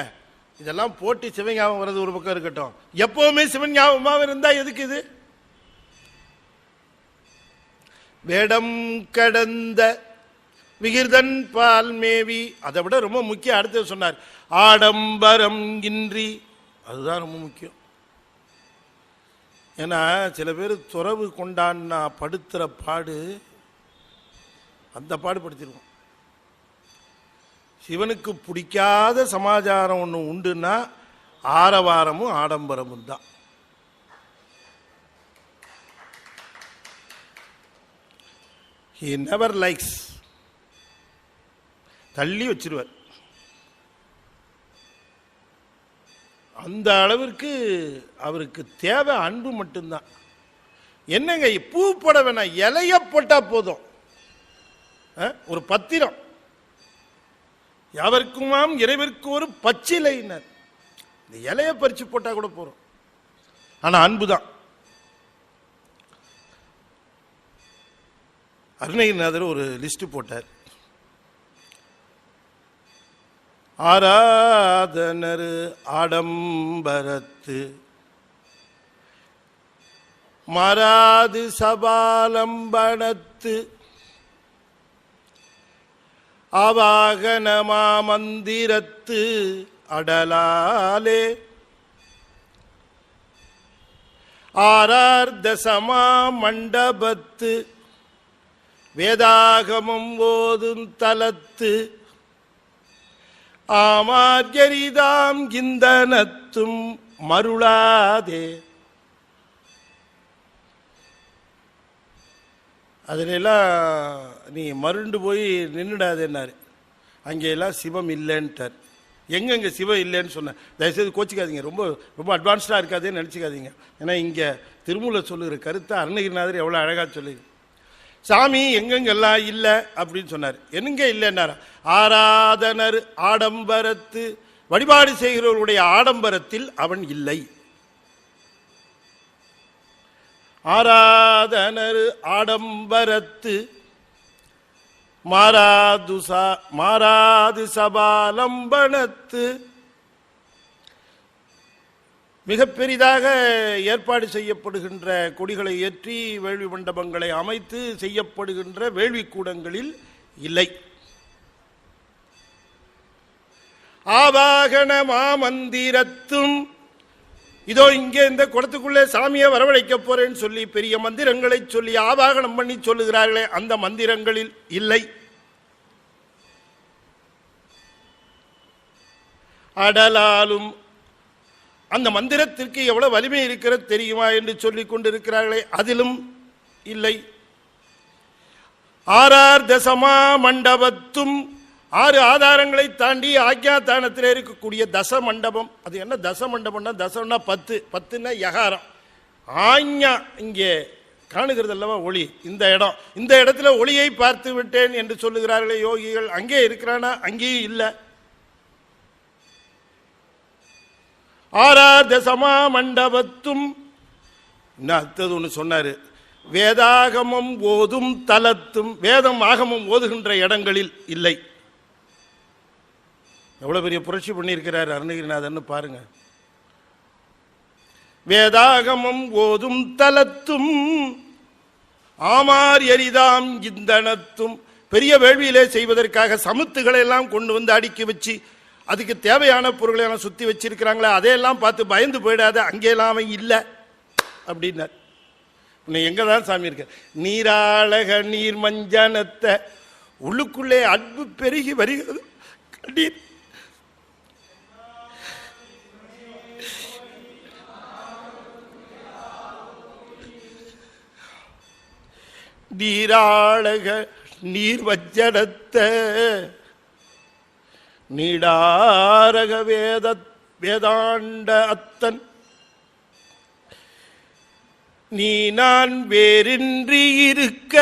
இதெல்லாம் போட்டு சிவன் ஞாபகம் வர்றது ஒரு பக்கம் இருக்கட்டும், எப்பவுமே சிவன் ஞாபகமாக இருந்தா எதுக்கு இது? வேடம் கடந்த விகிர்தன் பால் மேவி, அதை விட ரொம்ப முக்கியம் அடுத்து சொன்னார், ஆடம்பரம் இன்றி. அதுதான் ரொம்ப முக்கியம். ஏன்னா சில பேர் துறவு கொண்டான்னா படுத்துற பாடு, அந்த பாடு படுத்திருக்கோம். சிவனுக்கு பிடிக்காத சமாச்சாரம் ஒன்று உண்டுன்னா ஆரவாரமும் ஆடம்பரமும் தான். He never likes. தள்ளி வச்சிருவார். அந்த அளவிற்கு அவருக்கு தேவை அன்பு மட்டும்தான். என்னங்க பூ போட வேணாம், இலைய போட்டா போதும். ஒரு பத்திரம், யாவருக்குமாம் இறைவருக்கு ஒரு பச்சிலையினர், இந்த இலைய பறிச்சு போட்டா கூட போறோம். ஆனா அன்புதான். அருணகிரிநாதர் ஒரு லிஸ்ட் போட்டார். ஆராதனர் ஆடம்பரத்து மாறாது சபாலம்பனத்து ஆவாகனமா மந்திரத்து அடலாலே ஆரார்த்த சமா மண்டபத்து வேதாகமம் ஓதும் தலத்து ஆமார்கரிதாம் கிந்தனத்தும் மருளாதே. அதிலெல்லாம் நீ மருண்டு போய் நின்றுடாதேன்னாரு. அங்கெல்லாம் சிவம் இல்லைன்ட்டார். எங்கெங்க சிவம் இல்லைன்னு சொன்னேன். தயவுசெய்து கோச்சிக்காதீங்க, ரொம்ப ரொம்ப அட்வான்ஸ்டாக இருக்காதேன்னு நினச்சிக்காதீங்க. ஏன்னா இங்கே திருமூலர் சொல்லுகிற கருத்தை அருணகிரிநாதர் எவ்வளோ அழகாக சொல்லி, சாமி எங்கெங்கெல்லாம் இல்லை அப்படின்னு சொன்னார். எங்க இல்லைன்னாரா? ஆராதனர் ஆடம்பரத்து, வழிபாடு செய்கிறவர்களுடைய ஆடம்பரத்தில் அவன் இல்லை. ஆராதனர் ஆடம்பரத்து மாறாது சபாலம்பனத்து. மிக பெரிதாக ஏற்பாடு செய்யப்படுகின்ற கொடிகளை ஏற்றி வேள்வி மண்டபங்களை அமைத்து செய்யப்படுகின்ற வேள்வி கூடங்களில் இல்லை. ஆவாகன மாமந்திரத்தும், இதோ இங்கே இந்த குளத்துக்குள்ளே சாமியை வரவழைக்க போறேன்னு சொல்லி பெரிய மந்திரங்களை சொல்லி ஆவாகனம் பண்ணி சொல்லுகிறார்களே, அந்த மந்திரங்களில் இல்லை. அடலாலும், அந்த மந்திரத்திற்கு எவ்வளவு வலிமை இருக்கிறது தெரியுமா என்று சொல்லிக் கொண்டிருக்கிறார்களே, அதிலும் இல்லை. ஆறார் தசமா மண்டபத்தும், 6 ஆதாரங்களை தாண்டி ஆக்ஞாதானத்தில் இருக்கக்கூடிய தச மண்டபம். அது என்ன தச மண்டபம்னா? தசம்னா 10, 10ன்னா யகாரம். ஆஞ்ஞா இங்கே காணுகிறது அல்லவா ஒளி. இந்த இடத்துல ஒளியை பார்த்து விட்டேன் என்று சொல்லுகிறார்களே யோகிகள், அங்கே இருக்கிறானா? அங்கேயும் இல்லை. ஆறார் தசமா மண்டபத்தும். அடுத்தது ஒன்று சொன்னாரு, வேதாகமம் ஓதும் தலத்தும், வேதம் ஆகமம் ஓதுகின்ற இடங்களில் இல்லை. எவ்வளவு பெரிய புரட்சி பண்ணியிருக்கிறார் அருணகிரிநாதன் பாருங்க. வேதாகமம் ஓதும் தலத்தும் ஆமார் எரிதாம் இந்தனத்தும். பெரிய வேள்வியிலே செய்வதற்காக சமுத்துக்களை எல்லாம் கொண்டு வந்து அடுக்கி வச்சு அதுக்கு தேவையான பொருட்களை எல்லாம் சுத்தி வச்சிருக்கிறாங்களே, அதையெல்லாம் பார்த்து பயந்து போயிடாத, அங்கெல்லாம் அவன் இல்லை அப்படின்னார். எங்கதான் சாமி இருக்க? நீராழக நீர் மஞ்சனத்தை, உள்ளுக்குள்ளே அன்பு பெருகி வருகிறது. கண்ணீர் நீராழக நீர் வஞ்சனத்தை நீடாரக வேதாண்ட அத்தன் நீ நான் வேறின்றி இருக்க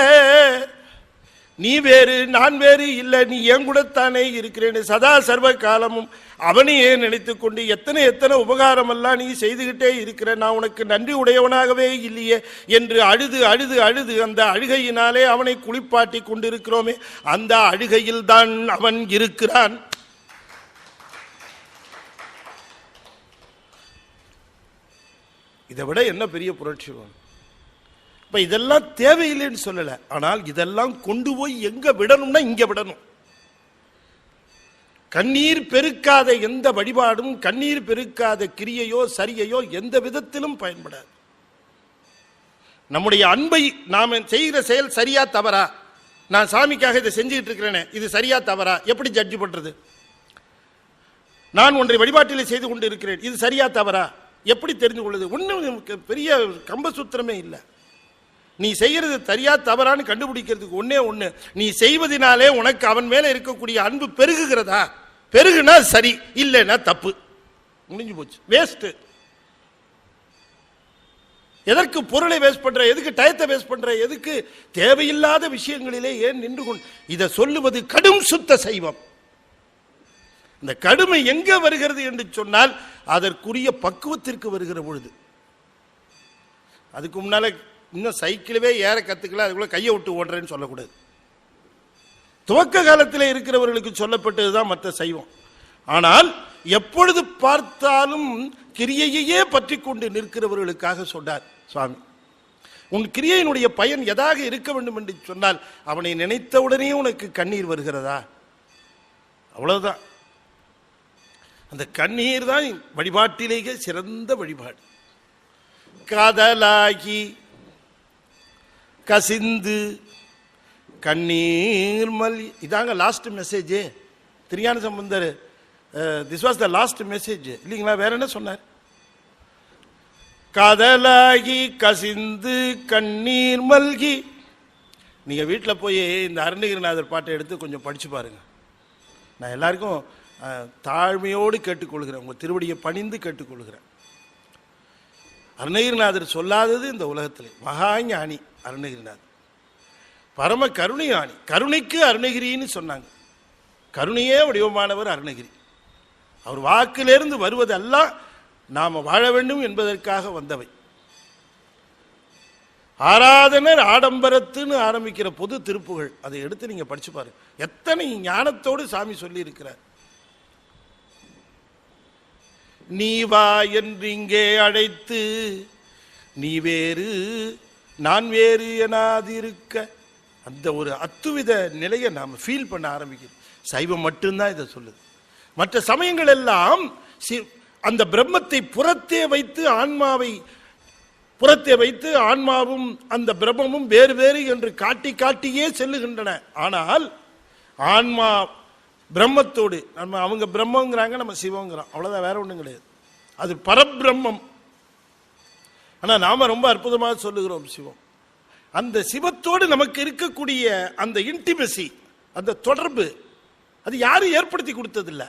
நீ வேறு நான் வேறு இல்லை, நீ என் கூட தானே இருக்கிறேன், சதா சர்வ காலமும் அவனையே நினைத்து கொண்டு எத்தனை எத்தனை உபகாரம் எல்லாம் நீ செய்துகிட்டே இருக்கிற, நான் உனக்கு நன்றி உடையவனாகவே இல்லையே என்று அழுது அழுது அழுது அந்த அழுகையினாலே அவனை குளிப்பாட்டி கொண்டிருக்கிறோமே, அந்த அழுகையில் தான் அவன் இருக்கிறான். இதை விட என்ன பெரிய புரட்சி வேணும்? இப்ப இதெல்லாம் தேவையில்லைன்னு சொல்லல, ஆனால் இதெல்லாம் கொண்டு போய் எங்க விடணும்னா இங்க விடணும். கண்ணீர் பெருக்காத எந்த வழிபாடும், கண்ணீர் பெருக்காத கிரியையோ சரியையோ எந்த விதத்திலும் பயன்படாது. நம்முடைய அன்பை நாம் செய்கிற செயல் சரியா தவறா, நான் சாமிக்காக இதை செஞ்சுக்கிட்டு இருக்கிறேனே இது சரியா தவறா எப்படி ஜட்ஜ் பண்றது? நான் ஒன்றை வழிபாட்டிலே செய்து கொண்டு இருக்கிறேன், இது சரியா தவறா எப்படி தெரிந்து கொள்வது? ஒன்றும் பெரிய கம்பசூத்திரமே இல்லை. நீ செய்யறது சரியா தவறான்னு கண்டுபிடிக்கிறதுக்கு ஒன்னே ஒண்ணு, நீ செய்வதனாலே உனக்கு அவன் மேல இருக்கக்கூடிய அன்பு பெருகுகிறதா? பெருகுனா சரி, இல்லைன்னா தப்பு, முடிஞ்சு போச்சு. வேஸ்ட். எதற்கு பொருளை வேஸ்ட் பண்ற, எதுக்கு டயத்தை வேஸ்ட் பண்ற, எதுக்கு தேவையில்லாத விஷயங்களிலே ஏன் நின்று கொண்டு? இதை சொல்லுவது கடும் சுத்த சைவம். இந்த கடுமை எங்க வருகிறது என்று சொன்னால் அதற்குரிய பக்குவத்திற்கு வருகிற பொழுது. அதுக்கு முன்னால இன்னும் சைக்கிளவே ஏற கத்துக்கல, அதுக்குள்ள கையை விட்டு ஓடுறேன்னு சொல்லக்கூடாது. துவக்க காலத்தில் இருக்கிறவர்களுக்கு சொல்லப்பட்டதுதான் மற்ற சைவம். ஆனால் எப்பொழுது பார்த்தாலும் கிரியையே பற்றி கொண்டு நிற்கிறவர்களுக்காக சொன்னார் சுவாமி, உன் கிரியையினுடைய பயன் எதாக இருக்க வேண்டும் என்று சொன்னால் அவனை நினைத்தவுடனே உனக்கு கண்ணீர் வருகிறதா? அவ்வளவுதான். அந்த கண்ணீர் தான் வழிபாட்டிலேயே சிறந்த வழிபாடு. காதலாகி கசிந்து கண்ணீர் மல், இதாங்க last message. Thirugnana Sambandar, this was the last message இல்லைங்களா? வேற என்ன சொன்னார்? காதலாகி கசிந்து கண்ணீர் மல்கி. நீங்க வீட்டில் போய் இந்த அருணகிரிநாதர் பாட்டை எடுத்து கொஞ்சம் படிச்சு பாருங்க. நான் எல்லாருக்கும் தாழ்மையோடு கேட்டுக்கொள்கிறேன், உங்க திருவடியை பணிந்து கேட்டுக்கொள்கிறேன். அருணகிரிநாதர் சொல்லாதது இந்த உலகத்திலே. மகா ஞானி அருணகிரிநாதர், பரம கருணை ஞானி. கருணைக்கு அருணகிரின்னு சொன்னாங்க. கருணையே வடிவமானவர் அருணகிரி. அவர் வாக்கிலிருந்து வருவதெல்லாம் நாம வாழ வேண்டும் என்பதற்காக வந்தவை. ஆராதனர் ஆடம்பரத்துன்னு ஆரம்பிக்கிற பொது திருப்புகள், அதை எடுத்து நீங்க படிச்சு பாருங்க. எத்தனை ஞானத்தோடு சாமி சொல்லி இருக்கிறார். நீ வா என்று இங்கே அழைத்து நீ வேறு நான் வேறு எனாதிருக்க, அந்த ஒரு அத்துவித நிலையை நாம் ஃபீல் பண்ண ஆரம்பிக்கிறோம். சைவம் மட்டும்தான் இதை சொல்லுது. மற்ற சமயங்கள் எல்லாம் அந்த பிரம்மத்தை புறத்தே வைத்து ஆன்மாவை புறத்தே வைத்து ஆன்மாவும் அந்த பிரம்மமும் வேறு வேறு என்று காட்டி காட்டியே செல்லுகின்றன. ஆனால் ஆன்மா பிரம்மத்தோடு, நம்ம அவங்க பிரம்மங்கிறாங்க, நம்ம சிவங்கிறோம், அவ்வளவுதான், வேற ஒன்றும் கிடையாது. அது பரபிரம்மம். ஆனால் நாம ரொம்ப அற்புதமாக சொல்லுகிறோம் சிவம். அந்த சிவத்தோடு நமக்கு இருக்கக்கூடிய அந்த இன்டிமெசி, அந்த தொடர்பு, அது யாரும் ஏற்படுத்தி கொடுத்ததில்லை.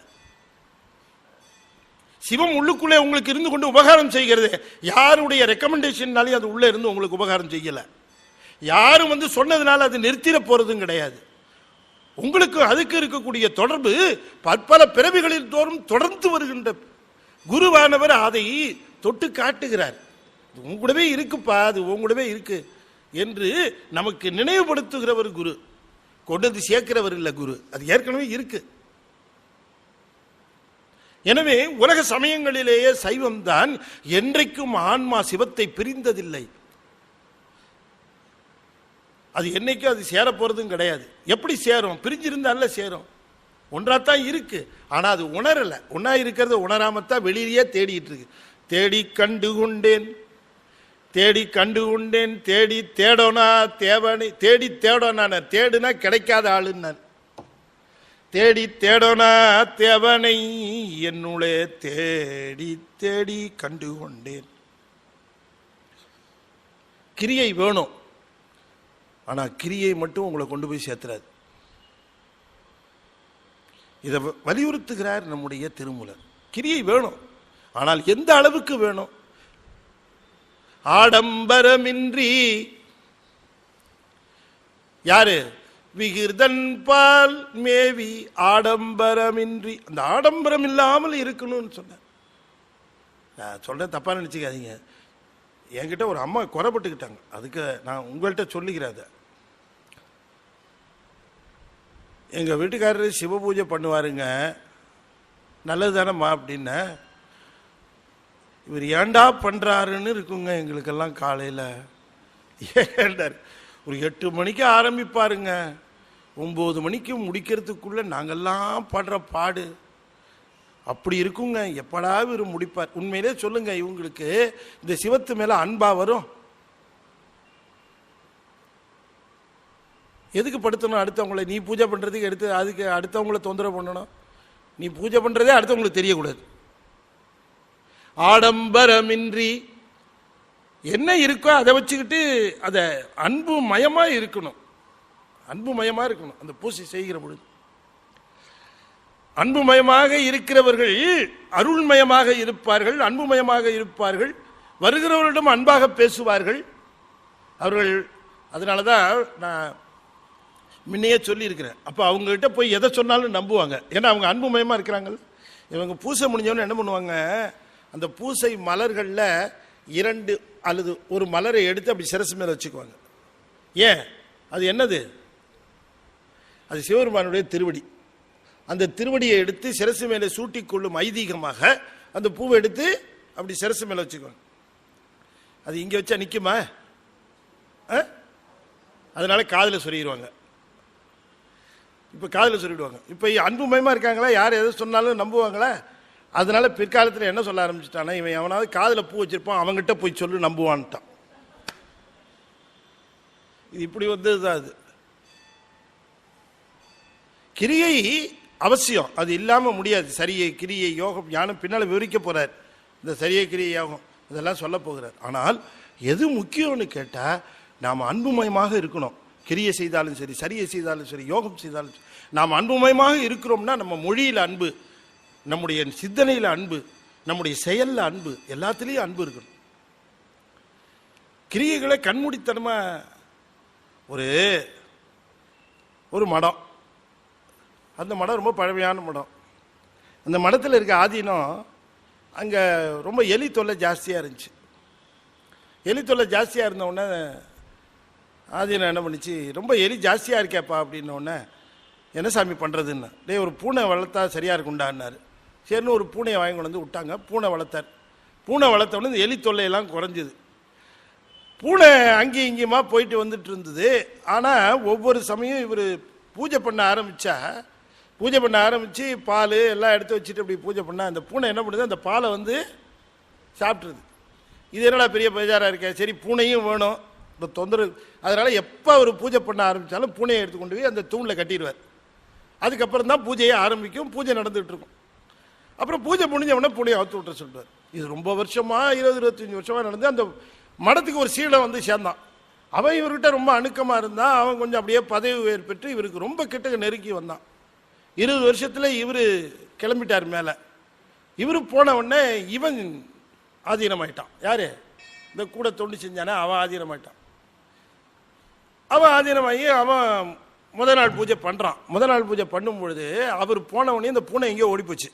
சிவம் உள்ளுக்குள்ளே உங்களுக்கு இருந்து கொண்டு உபகாரம் செய்கிறது. யாருடைய ரெக்கமெண்டேஷன்னாலே அது உள்ளே இருந்து உங்களுக்கு உபகாரம் செய்யலை. யாரும் வந்து சொன்னதுனால அது நிறுத்திட போறதும் கிடையாது. உங்களுக்கு அதுக்கு இருக்கக்கூடிய தொடர்பு பற்பல பிறவிகளில் தோறும் தொடர்ந்து வருகின்ற குருவானவர் அதை தொட்டு காட்டுகிறார். உங்கூடவே இருக்குப்பா, அது உங்கூடவே இருக்கு என்று நமக்கு நினைவுபடுத்துகிறவர் குரு. கொண்டு வந்து சேர்க்கிறவர் இல்லை குரு, அது ஏற்கனவே இருக்கு. எனவே உலக சமயங்களிலேயே சைவம் தான் என்றைக்கும் ஆன்மா சிவத்தை பிரிந்ததில்லை. அது என்னைக்கும் அது சேர போறதும் கிடையாது. எப்படி சேரும்? பிரிஞ்சிருந்தால சேரும். ஒன்றாத்தான் இருக்கு, ஆனா அது உணரல. ஒன்னா இருக்கிறத உணராமத்தான் வெளியிலேயே தேடிட்டு இருக்கு. தேடி கண்டு கொண்டேன், தேடி கண்டு கொண்டேன், தேடி தேடோனா தேவனை, தேடி தேடோனா, தேடுனா கிடைக்காத ஆளுன்னு, தேடி தேடோனா தேவனை என்னுளே தேடி தேடி கண்டு கொண்டேன். கிரியை வேணும், ஆனா கிரியை மட்டும் உங்களை கொண்டு போய் சேர்த்துறாது. இதை வலியுறுத்துகிறார் நம்முடைய திருமூலர். கிரியை வேணும், ஆனால் எந்த அளவுக்கு வேணும்? ஆடம்பரமின்றி. யாரு? விகிர்தன் பால் மேவி ஆடம்பரமின்றி, அந்த ஆடம்பரம் இல்லாமல் இருக்கணும்னு சொன்னேன். நான் சொல்றேன், தப்பா நினைச்சுக்காதீங்க. என்கிட்ட ஒரு அம்மா குறைப்பட்டுக்கிட்டாங்க, அதுக்கு நான் உங்கள்கிட்ட சொல்லிக்கிறேன். எங்க வீட்டுக்காரரு சிவ பூஜை பண்ணுவாருங்க, நல்லது தானம்மா அப்படின்ன. இவர் ஏண்டா பண்றாருன்னு இருக்குங்க எங்களுக்கெல்லாம். காலையில் ஏண்டார் ஒரு 8 மணிக்கு ஆரம்பிப்பாருங்க, 9 மணிக்கு முடிக்கிறதுக்குள்ள நாங்கெல்லாம் படுற பாடு அப்படி இருக்குங்க. எப்படா இவர் முடிப்பார்? உண்மையிலே சொல்லுங்க, இவங்களுக்கு இந்த சிவத்து மேல அன்பா வரும்? எதுக்கு படுத்தணும் அடுத்தவங்களை? நீ பூஜை பண்றதுக்கு எடுத்து அதுக்கு அடுத்தவங்களை தொந்தரவு பண்ணணும்? நீ பூஜை பண்றதே அடுத்தவங்களுக்கு தெரியக்கூடாது. ஆடம்பரமின்றி என்ன இருக்கோ அதை வச்சுக்கிட்டு அதை அன்பு மயமா இருக்கணும், அன்பு மயமா இருக்கணும். அந்த பூஜை செய்கிற பொழுது அன்புமயமாக இருக்கிறவர்கள் அருள்மயமாக இருப்பார்கள், அன்புமயமாக இருப்பார்கள், வருகிறவர்களிடம் அன்பாக பேசுவார்கள் அவர்கள். அதனால தான் நான் முன்னையே சொல்லியிருக்கிறேன். அப்போ அவங்ககிட்ட போய் எதை சொன்னாலும் நம்புவாங்க, ஏன்னா அவங்க அன்புமயமாக இருக்கிறாங்க. இவங்க பூசை முடிஞ்சவொன்னு என்ன பண்ணுவாங்க, அந்த பூசை மலர்களில் 2 அல்லது ஒரு மலரை எடுத்து அப்படி சிரசு மேலே வச்சுக்குவாங்க. ஏன்? அது என்னது? அது சிவபெருமானுடைய திருவடி. அந்த திருவடியை எடுத்து சிரசு மேலே சூட்டிக்கொள்ளும் ஐதீகமாக அந்த பூவை எடுத்து அப்படி சிரசு மேலே வச்சுக்குவாங்க. அது இங்கே வச்சா நிற்குமா? அதனால காதில் சொருகிடுவாங்க. இப்போ காதில் சொல்லிவிடுவாங்க. இப்போ அன்புமயமாக இருக்காங்களா, யார் எதை சொன்னாலும் நம்புவாங்களா? அதனால பிற்காலத்தில் என்ன சொல்ல ஆரம்பிச்சுட்டானா, இவன் எவனாவது காதில் பூ வச்சிருப்பான் அவங்ககிட்ட போய் சொல்லு நம்புவான்ட்டான். இது இப்படி வந்ததுதான். அது கிரியை அவசியம், அது இல்லாமல் முடியாது. சரியை கிரியை யோகம் ஞானம் பின்னால் விவரிக்க போறார். இந்த சரியை கிரியை யோகம் இதெல்லாம் சொல்ல போகிறார். ஆனால் எது முக்கியம்னு கேட்டால், நாம் அன்புமயமாக இருக்கணும். கிரியை செய்தாலும் சரி, சரியை செய்தாலும் சரி, யோகம் செய்தாலும் சரி, நாம் அன்புமயமாக இருக்கிறோம்னா நம்ம மொழியில் அன்பு, நம்முடைய சிந்தனையில் அன்பு, நம்முடைய செயலில் அன்பு, எல்லாத்துலேயும் அன்பு இருக்கணும். கிரியைகளை கண்மூடித்தனமா ஒரு மடம், அந்த மடம் ரொம்ப பழமையான மடம். அந்த மடத்தில் இருக்க ஆதீனம், அங்கே ரொம்ப எலி தொல்லை ஜாஸ்தியாக இருந்துச்சு. எலி தொல்லை ஜாஸ்தியாக இருந்தவுடனே ஆதீனம் என்ன பண்ணிச்சு, ரொம்ப எலி ஜாஸ்தியாக இருக்கேப்பா அப்படின்னோடனே என்ன சாமி பண்ணுறதுன்னு, ஒரு பூனை வளர்த்தா சரியாக இருக்குண்டான்னாரு. சரின்னு ஒரு பூனையை வாங்கி கொண்டு வந்து விட்டாங்க. பூனை வளர்த்தார். பூனை வளர்த்தோடனே இந்த எலி தொல்லையெல்லாம் குறைஞ்சிது. பூனை அங்கேயும் இங்கேயுமா போயிட்டு வந்துட்டு இருந்தது. ஆனால் ஒவ்வொரு சமயம் இவர் பூஜை பண்ண ஆரம்பித்து பால் எல்லாம் எடுத்து வச்சுட்டு அப்படி பூஜை பண்ணால் அந்த பூனை என்ன பண்ணுது, அந்த பாலை வந்து சாப்பிட்ருது. இது என்னடா பெரிய பேஜாராக இருக்கே, சரி பூனையும் வேணும், இப்போ தொந்தரவு. அதனால் எப்போ அவர் பூஜை பண்ண ஆரம்பித்தாலும் பூனையை எடுத்து கொண்டு போய் அந்த தூணில் கட்டிடுவார். அதுக்கப்புறம் தான் பூஜையை ஆரம்பிக்கும். பூஜை நடந்துகிட்டு இருக்கும். அப்புறம் பூஜை முடிஞ்சவொடனே பூனையை அவுத்து விட்டுற சொல்லுவார். இது ரொம்ப வருஷமாக 20-25 வருஷமாக நடந்து அந்த மடத்துக்கு ஒரு சீடை வந்து சேர்ந்தான். அவன் இவர்கிட்ட ரொம்ப அணுக்கமாக இருந்தான். அவன் கொஞ்சம் அப்படியே பதவி உயர் பெற்று இவருக்கு ரொம்ப கிட்ட நெருக்கி வந்தான். 20 வருஷத்தில் இவர் கிளம்பிட்டார் மேலே. இவர் போன உடனே இவன் ஆதீனமாயிட்டான். யாரு? இந்த கூட தொண்டு செஞ்சானே அவன் ஆதீனமாயிட்டான். அவன் ஆதீனமாகி அவன் முதல் நாள் பூஜை பண்ணுறான். முதல் நாள் பூஜை பண்ணும் பொழுது அவர் போன உடனே இந்த பூனை எங்கேயோ ஓடி போச்சு.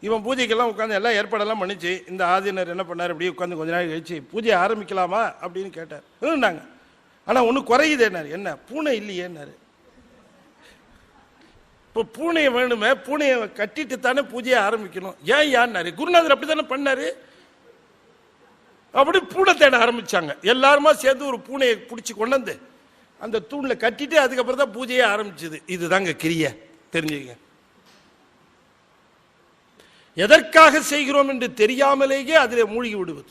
இவன் பூஜைக்கெல்லாம் உட்காந்து எல்லாம் ஏற்பாடெல்லாம் பண்ணிச்சு. இந்த ஆதீனர் என்ன பண்ணார், அப்படியே உட்காந்து கொஞ்ச நாள் கழிச்சு பூஜையை ஆரம்பிக்கலாமா அப்படின்னு கேட்டார். நாங்கள் ஆனால் ஒன்று குறையுதேன்னாரு. என்ன? பூனை இல்லையேன்னாரு. இப்போ பூனையை வேணுமே, பூனையை கட்டிட்டு தானே பூஜையை ஆரம்பிக்கணும். ஏன்னாரு. குருநாதர் அப்படி தானே பண்ணாரு. அப்படி பூனை தேட ஆரம்பிச்சாங்க. எல்லாருமா சேர்ந்து ஒரு பூனையை பிடிச்சி கொண்டு வந்து அந்த தூணில் கட்டிட்டு அதுக்கப்புறம் தான் பூஜையே ஆரம்பிச்சது. இதுதாங்க கிரியை, தெரிஞ்சுக்க. எதற்காக செய்கிறோம் என்று தெரியாமலேயே அதிலே மூழ்கி விடுவது.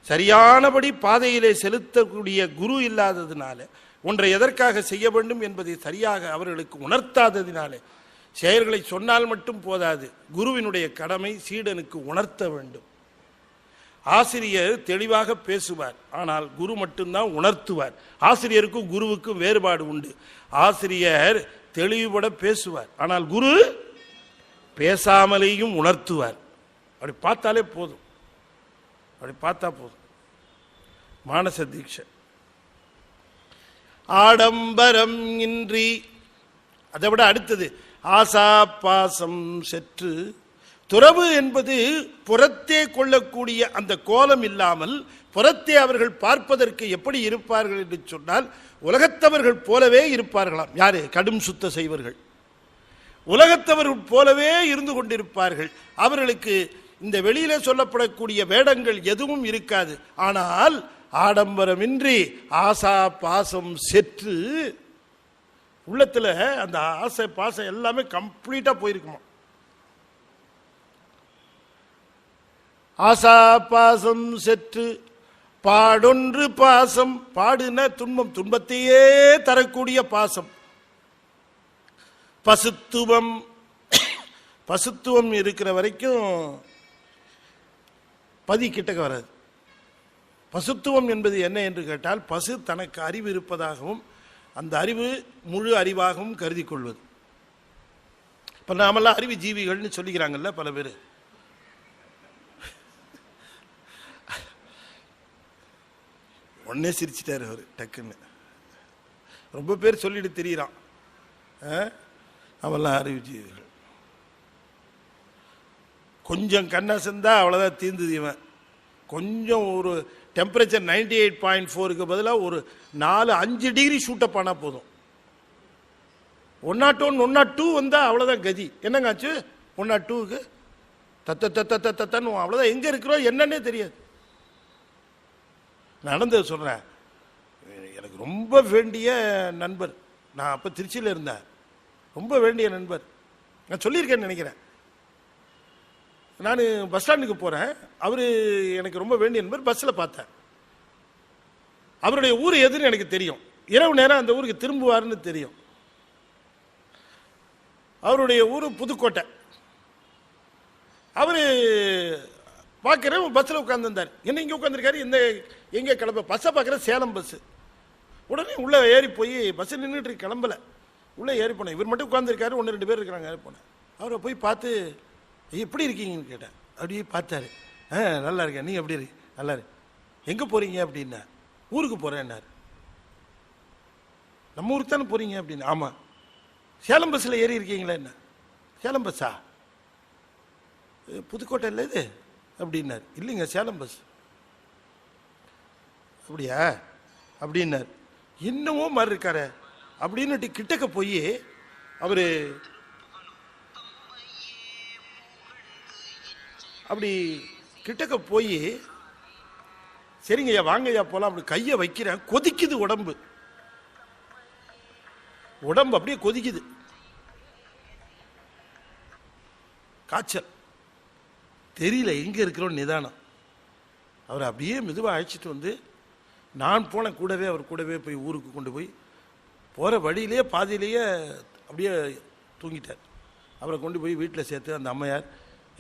சரியானபடி பாதையிலே செலுத்தக்கூடிய குரு இல்லாததினால, ஒன்றை எதற்காக செய்ய வேண்டும் என்பதை சரியாக அவர்களுக்கு உணர்த்தாததினாலே, செயல்களை சொன்னால் மட்டும் போதாது, குருவினுடைய கடமை சீடனுக்கு உணர்த்த வேண்டும். ஆசிரியர் தெளிவாக பேசுவார், ஆனால் குரு மட்டும்தான் உணர்த்துவார். ஆசிரியருக்கும் குருவுக்கும் வேறுபாடு உண்டு. ஆசிரியர் தெளிவுபட பேசுவார், ஆனால் குரு பேசாமலேயும் உணர்த்துவார். அப்படி பார்த்தாலே போதும், அப்படி பார்த்தா போதும். மானச தீட்சை. ஆடம்பரம் இன்றி, அதை விட அடுத்தது ஆசா பாசம் செற்று. துறவு என்பது புறத்தே கொள்ளக்கூடிய அந்த கோலம் இல்லாமல் புறத்தே அவர்கள் பார்ப்பதற்கு எப்படி இருப்பார்கள் என்று சொன்னால் உலகத்தவர்கள் போலவே இருப்பார்களாம். யாரு? கடும் சுத்த செய்வர்கள் உலகத்தவர்கள் போலவே இருந்து கொண்டிருப்பார்கள். அவர்களுக்கு இந்த வெளியில சொல்லப்படக்கூடிய வேடங்கள் எதுவும் இருக்காது. ஆனால் ஆடம்பரமின்றி ஆசா பாசம் செற்று, உள்ளத்துல அந்த ஆசை பாசம் எல்லாமே கம்ப்ளீட்டா போயிருக்குமா. ஆசா பாசம் செற்று பாடொன்று பாசம், பாடுன துன்பம், துன்பத்தையே தரக்கூடிய பாசம். பசுத்துவம், பசுத்துவம் இருக்கிற வரைக்கும் பதி கிட்டக்க வராது. பசுத்துவம் என்பது என்ன என்று கேட்டால், பசு தனக்கு அறிவு இருப்பதாகவும் அந்த அறிவு முழு அறிவாகவும் கருதி கொள்வது. இப்ப நாமெல்லாம் அறிவு ஜீவிகள்னு சொல்லிக்கிறாங்கல்ல பல பேர். உடனே சிரிச்சிட்டாரு அவர் டக்குன்னு. ரொம்ப பேர் சொல்லிட்டு தெரியுறான் அவெல்லாம் அறிவு ஜீவிகள். கொஞ்சம் கண்ணசந்தா அவ்வளோதான் தீர்ந்தது. இவன் கொஞ்சம் ஒரு டெம்பரேச்சர் 98.4க்கு பதிலாக ஒரு 4-5 டிகிரி ஷூட்டப் ஆனால் போதும். 101 102 வந்தால் அவ்வளோதான் கதி. என்னங்க ஆச்சு 102க்கு? தத்தன்னு அவ்வளோதான். எங்கே இருக்கிறோம் என்னன்னே தெரியாது. நடந்தது சொல்கிறேன். எனக்கு ரொம்ப வேண்டிய நண்பர், நான் அப்போ திருச்சியில் இருந்தேன், ரொம்ப வேண்டிய நண்பர், நான் சொல்லியிருக்கேன்னு நினைக்கிறேன். நான் பஸ் ஸ்டாண்டுக்கு போகிறேன், அவர் எனக்கு ரொம்ப வேண்டிய நண்பர். பஸ்ஸில் பார்த்தேன். அவருடைய ஊர் எதுன்னு எனக்கு தெரியும். இரவு நேரம் அந்த ஊருக்கு திரும்புவார்னு தெரியும். அவருடைய ஊர் புதுக்கோட்டை. அவர் பார்க்குறேன் பஸ்ஸில் உட்காந்துருந்தார். என்ன இங்கே உட்காந்துருக்காரு, இந்த எங்கே கிளம்ப? பஸ்ஸை பார்க்குறேன், சேலம் பஸ்ஸு. உடனே உள்ளே ஏறி போய் பஸ்ஸு நின்றுட்டு கிளம்பலை, உள்ளே ஏறி போனேன். இவர் மட்டும் உட்காந்துருக்காரு, 1-2 பேர் இருக்கிறாங்க. ஏறி போனேன். அவரை போய் பார்த்து எப்படி இருக்கீங்கன்னு கேட்டேன். அப்படியே பார்த்தாரு. நல்லா இருக்கேன், நீங்கள் எப்படி இருக்கு? நல்லா இருக்கு. எங்கே போகிறீங்க அப்படின்னா, ஊருக்கு போகிறேன்னாரு. நம்ம ஊருக்கு தானே போகிறீங்க அப்படின்னு. ஆமாம். சேலம் பஸ்ஸில் ஏறி இருக்கீங்களா? என்ன சேலம் பஸ்ஸா? புதுக்கோட்டை இல்லை இது அப்படின்னார். இல்லைங்க சேலம் பஸ். அப்படியா அப்படின்னார். என்னவோ மாதிரி இருக்காரு அப்படின்னுட்டு கிட்டக்க போய் அவரு அப்படி கிட்டக்க போய் சரிங்கய்யா வாங்கய்யா போலாம் அப்படி கையை வைக்கிறேன். கொதிக்குது உடம்பு, உடம்பு அப்படியே கொதிக்குது. காய்ச்சல் தெரியல எங்க இருக்கிறோம் நிதானம். அவர் அப்படியே மெதுவாக அழைச்சிட்டு வந்து நான் போன கூடவே, அவர் கூடவே போய் ஊருக்கு கொண்டு போய் போகிற வழியிலேயே பாதியிலேயே அப்படியே தூங்கிட்டார். அவரை கொண்டு போய் வீட்டில் சேர்த்து அந்த அம்மையார்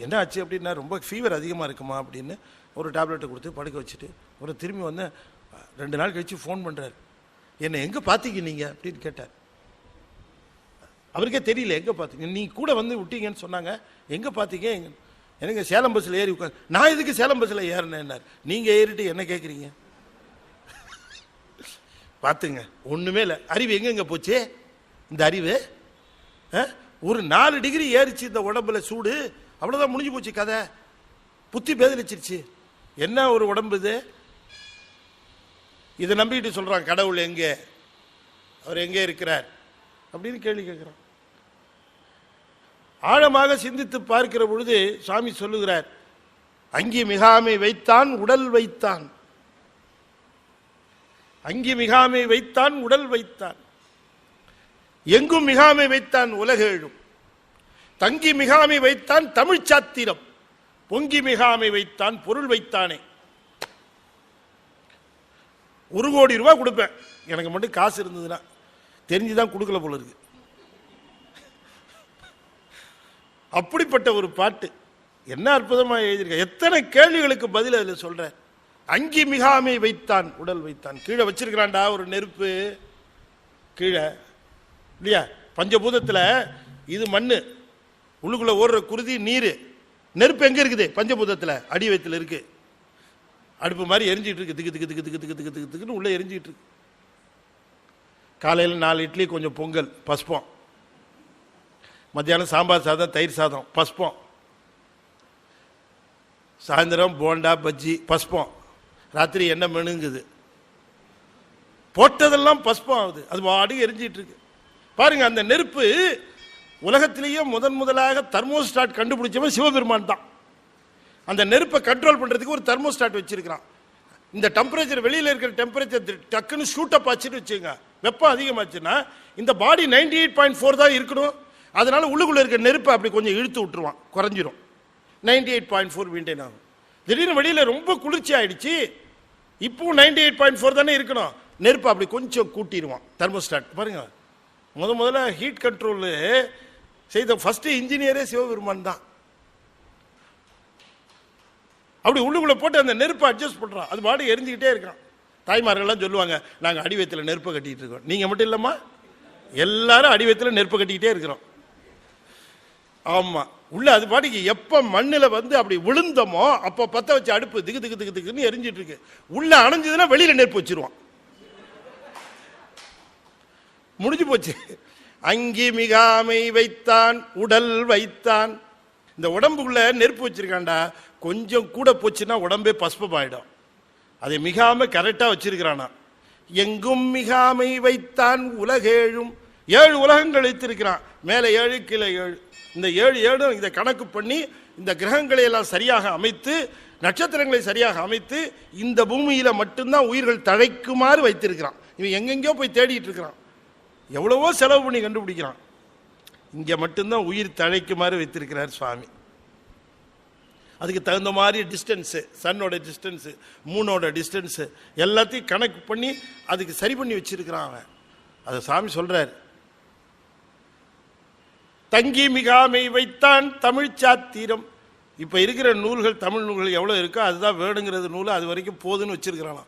என்ன ஆச்சு அப்படின்னா, ரொம்ப ஃபீவர் அதிகமாக இருக்குமா அப்படின்னு ஒரு டேப்லெட்டை கொடுத்து படுக்க வச்சுட்டு ஒரு திரும்பி வந்து 2 நாள் கழித்து ஃபோன் பண்ணுறார். என்னை எங்கே பார்த்தீங்க நீங்கள் அப்படின்னு கேட்டார். அவருக்கே தெரியல எங்கே பார்த்தீங்க, நீ கூட வந்து விட்டீங்கன்னு சொன்னாங்க, எங்கே பார்த்தீங்க? எனக்கு சேலம் பஸ்ஸில் ஏறி உட்காந்து. நான் எதுக்கு சேலம் பஸ்ஸில் ஏறினேன்னார். நீங்கள் ஏறிட்டு என்ன கேட்குறீங்க? பார்த்துங்க, ஒன்றுமே இல்லை. அறிவு எங்கெங்க போச்சு இந்த அறிவு? ஒரு 4 டிகிரி ஏறிச்சு இந்த உடம்புல சூடு, அவ்வளோதான் முடிஞ்சு போச்சு கதை. புத்தி பேதலிச்சிருச்சு. என்ன ஒரு உடம்பு இது? இதை நம்பிக்கிட்டு சொல்கிறான் கடவுள் எங்கே, அவர் எங்கே இருக்கிறார் அப்படின்னு கேள்வி கேட்குறான். ஆழமாக சிந்தித்து பார்க்கிற பொழுது சாமி சொல்லுகிறார், அங்கி மிகாமை வைத்தான் உடல் வைத்தான், அங்கி மிகாமை வைத்தான் உடல் வைத்தான், எங்கும் மிகாமை வைத்தான் உலகேழும், தங்கி மிகாமை வைத்தான் தமிழ் சாத்திரம், பொங்கி மிகாமை வைத்தான் பொருள் வைத்தானே. 1 கோடி ரூபாய் கொடுப்பேன், எனக்கு மட்டும் காசு இருந்ததுன்னா. தெரிஞ்சுதான் கொடுக்கல போல இருக்கு. அப்படிப்பட்ட ஒரு பாட்டு. என்ன அற்புதமாக எழுதியிருக்க. எத்தனை கேள்விகளுக்கு பதில் அதில் சொல்ற. அங்கி மிகாமை வைத்தான் உடல் வைத்தான். கீழே வச்சிருக்கிறான்டா ஒரு நெருப்பு கீழே இல்லையா? பஞ்சபூதத்தில் இது மண்ணு, உள்ளுக்குள்ள ஓடுற குருதி நீர். நெருப்பு எங்க இருக்குது? பஞ்சபூதத்தில் அடி வயிற்றுல இருக்கு. அடுப்பு மாதிரி எரிஞ்சிட்டு இருக்கு. திக்கு திக்கு திக்கு திக்கு திக்கு திக்கு திக்கு திக்குன்னு உள்ள எரிஞ்சிட்டு இருக்கு. காலையில் 4 இட்லி கொஞ்சம் பொங்கல் பஸ்பம், மத்தியானம் சாம்பார் சாதம் தயிர் சாதம் பஸ்பம், சாயந்தரம் போண்டா பஜ்ஜி பஸ்பம், ராத்திரி என்ன மெனுங்குது, போட்டதெல்லாம் பஸ்பம் ஆகுது, அது பாடி எரிஞ்சிட்டு இருக்கு. பாருங்க, அந்த நெருப்பு உலகத்திலேயே முதலாக தெர்மோஸ்டாட் கண்டுபிடிச்சவன் சிவபெருமான் தான். அந்த நெருப்பை கண்ட்ரோல் பண்றதுக்கு ஒரு தெர்மோஸ்டாட் வச்சிருக்கிறான். இந்த டெம்பரேச்சர், வெளியில இருக்கிற டெம்பரேச்சர் டக்குன்னு ஷூட் அப் ஆச்சுன்னு வச்சுங்க, வெப்பம் அதிகமாச்சுன்னா இந்த பாடி 98.4 தான் இருக்கணும். அதனால உள்ளுக்குள்ள இருக்கிற நெருப்பை அப்படி கொஞ்சம் இழுத்து விட்டுருவான், குறைஞ்சிரும். 98.4 மெயின்டைன் ஆகும். திடீர்னு வெளியில ரொம்ப குளிர்ச்சி ஆயிடுச்சு, இப்போ 98.4 தானே இருக்கணும், நெருப்பு அப்படி கொஞ்சம் கூட்டிடுவான் தெர்மோஸ்டாட். பாருங்க, முதல்ல ஹீட் கண்ட்ரோல் செய்த ஃபர்ஸ்ட் இன்ஜினியரே சிவபெருமான் தான். அப்படி உள்ளுக்குள்ள போட்டு அந்த நெருப்பை அட்ஜஸ்ட் பண்றான், அது பாடி எரிஞ்சுக்கிட்டே இருக்கான். தாய்மார்கள்லாம் சொல்லுவாங்க, நாங்கள் அடிவயத்தில் நெருப்பை கட்டிட்டு இருக்கோம். நீங்க மட்டும் இல்லம்மா, எல்லாரும் அடிவயத்தில் நெருப்பை கட்டிக்கிட்டே இருக்கிறோம். ஆமா, உள்ள அது பாடிக்கு எப்ப மண்ணில் வந்து அப்படி விழுந்தமோ அப்ப பத்த வச்சு அடுப்பு திக்கு திக்கு திக்கு திக்குன்னு எரிஞ்சிட்டு இருக்கு. உள்ள அணைஞ்சதுன்னா வெளியில நெருப்பு வச்சிருவான், முடிஞ்சு போச்சு. அங்கி மிகாமை வைத்தான் உடல் வைத்தான். இந்த உடம்புக்குள்ள நெருப்பு வச்சிருக்காண்டா, கொஞ்சம் கூட போச்சுன்னா உடம்பே பஸ்பமாயிடும். அதை மிகாம கரெக்டா வச்சிருக்கிறானா. எங்கும் மிகாமை வைத்தான் உலகேழும், 7 உலகங்கள் வைத்திருக்கிறான், மேலே 7 கீழே 7. இந்த 7 இதை கணக்கு பண்ணி இந்த கிரகங்களை எல்லாம் சரியாக அமைத்து, நட்சத்திரங்களை சரியாக அமைத்து, இந்த பூமியில மட்டும்தான் உயிர்கள் தழைக்குமாறு வைத்திருக்கிறான். இவன் எங்கெங்கயோ போய் தேடிட்டு இருக்கிறான், எவ்வளவோ செலவு பண்ணி கண்டுபிடிக்கிறான். இங்க மட்டும்தான் உயிர் தழைக்குமாறு வைத்திருக்கிறார் சுவாமி. அதுக்கு தகுந்த மாதிரி டிஸ்டன்ஸு, சன்னோட டிஸ்டன்ஸு, மூனோட டிஸ்டன்ஸு எல்லாத்தையும் கணக்கு பண்ணி அதுக்கு சரி பண்ணி வச்சிருக்கிறான் அவன். அதை சாமி சொல்றார். தங்கி மிகாமை வைத்தான் தமிழ் சாத்திரம். இப்ப இருக்கிற நூல்கள், தமிழ் நூல்கள் எவ்வளவு இருக்கோ அதுதான் வேணுங்கிறது நூல், அது வரைக்கும் போதுன்னு வச்சிருக்கிறானா.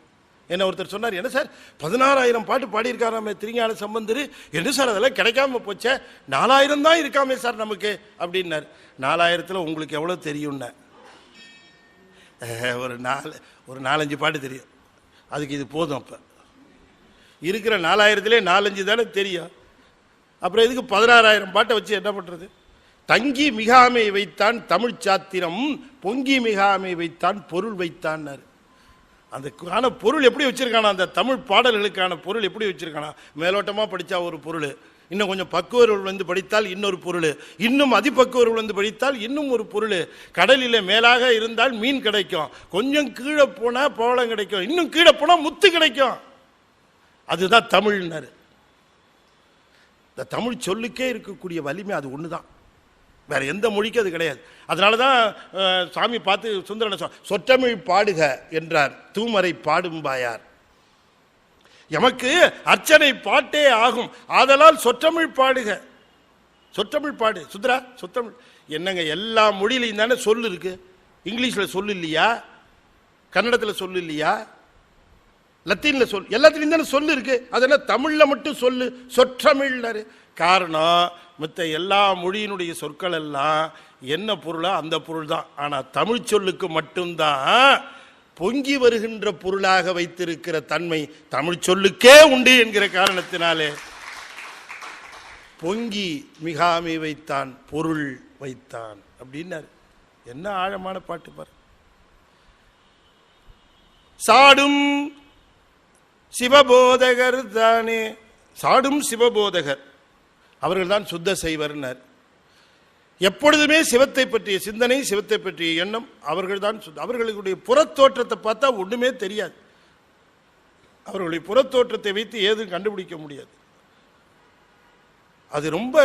என்ன ஒருத்தர் சொன்னார், என்ன சார் 16,000 பாட்டு பாடியிருக்காராமே திருஞான சம்பந்தர், என்ன சார் அதெல்லாம் கிடைக்காம போச்சே, 4,000 தான் இருக்காமே சார் நமக்கு அப்படின்னார். 4,000 உங்களுக்கு எவ்வளவு தெரியும்னா, ஒரு 4-5 பாட்டு தெரியும், அதுக்கு இது போதும். அப்ப இருக்கிற 4,000 4-5 தானே தெரியும், அப்புறம் இதுக்கு 16,000 பாட்டை வச்சு என்ன பண்றது. தங்கி மிகாமை வைத்தான் தமிழ் சாத்திரம், பொங்கி மிகாமை வைத்தான் பொருள் வைத்தான். அதுக்கான பொருள் எப்படி வச்சிருக்கானா, அந்த தமிழ் பாடல்களுக்கான பொருள் எப்படி வச்சிருக்கானா. மேலோட்டமா படிச்சா ஒரு பொருள், இன்னும் கொஞ்சம் பக்குவர்கள் வந்து படித்தால் இன்னொரு பொருள், இன்னும் அதிபக்குவர்கள் வந்து படித்தால் இன்னும் ஒரு பொருள். கடலில் மேலாக இருந்தால் மீன் கிடைக்கும், கொஞ்சம் கீழே போனா பவளம் கிடைக்கும், இன்னும் கீழே போனா முத்து கிடைக்கும். அதுதான் தமிழ்னாரு. இந்த தமிழ் சொல்லுக்கே இருக்கக்கூடிய வலிமை அது ஒண்ணுதான், வேற எந்த மொழிக்கும் அது கிடையாது. அதனாலதான் சாமி பார்த்து சுந்தரன் சொற்றமிழ் பாடுக என்றார், தூமரை பாடும்பாயார். எமக்கு அர்ச்சனை பாட்டே ஆகும், ஆதலால் சொற்றமிழ் பாடுக. சொற்றமிழ் பாடு சுந்தரா, சொற்றமிழ் என்னங்க, எல்லா மொழியிலையும் தானே சொல்லு இருக்கு. இங்கிலீஷ்ல சொல்லு இல்லையா, கன்னடத்துல சொல்லு இல்லையா, லத்தீன்ல சொல், எல்லாத்துலையும் தானே சொல்லு இருக்கு. அதெல்லாம் தமிழ்ல மட்டும் சொல்லு சொற்றமிழ்னாரு. காரணம், மற்ற எல்லா மொழியினுடைய சொற்கள் எல்லாம் என்ன பொருளோ அந்த பொருள் தான். ஆனா தமிழ் சொல்லுக்கு மட்டும்தான் பொங்கி வருகின்ற பொருளாக வைத்திருக்கிற தன்மை தமிழ் சொல்லுக்கே உண்டு என்கிற காரணத்தினாலே பொங்கி மிகாமை வைத்தான் பொருள் வைத்தான் அப்படின்னாரு. என்ன ஆழமான பாட்டு பாரு. சாடும் சிவபோதகர் தானே, சாடும் சிவபோதகர் அவர்கள் தான் சுத்த செய்வர்னர். எப்பொழுதுமே சிவத்தை பற்றிய சிந்தனை, சிவத்தை பற்றிய எண்ணம் அவர்கள் தான். அவர்களுடைய புறத்தோற்றத்தை பார்த்தா ஒண்ணுமே தெரியாது, அவர்களுடைய புறத்தோற்றத்தை வைத்து ஏதும் கண்டுபிடிக்க முடியாது. அது ரொம்ப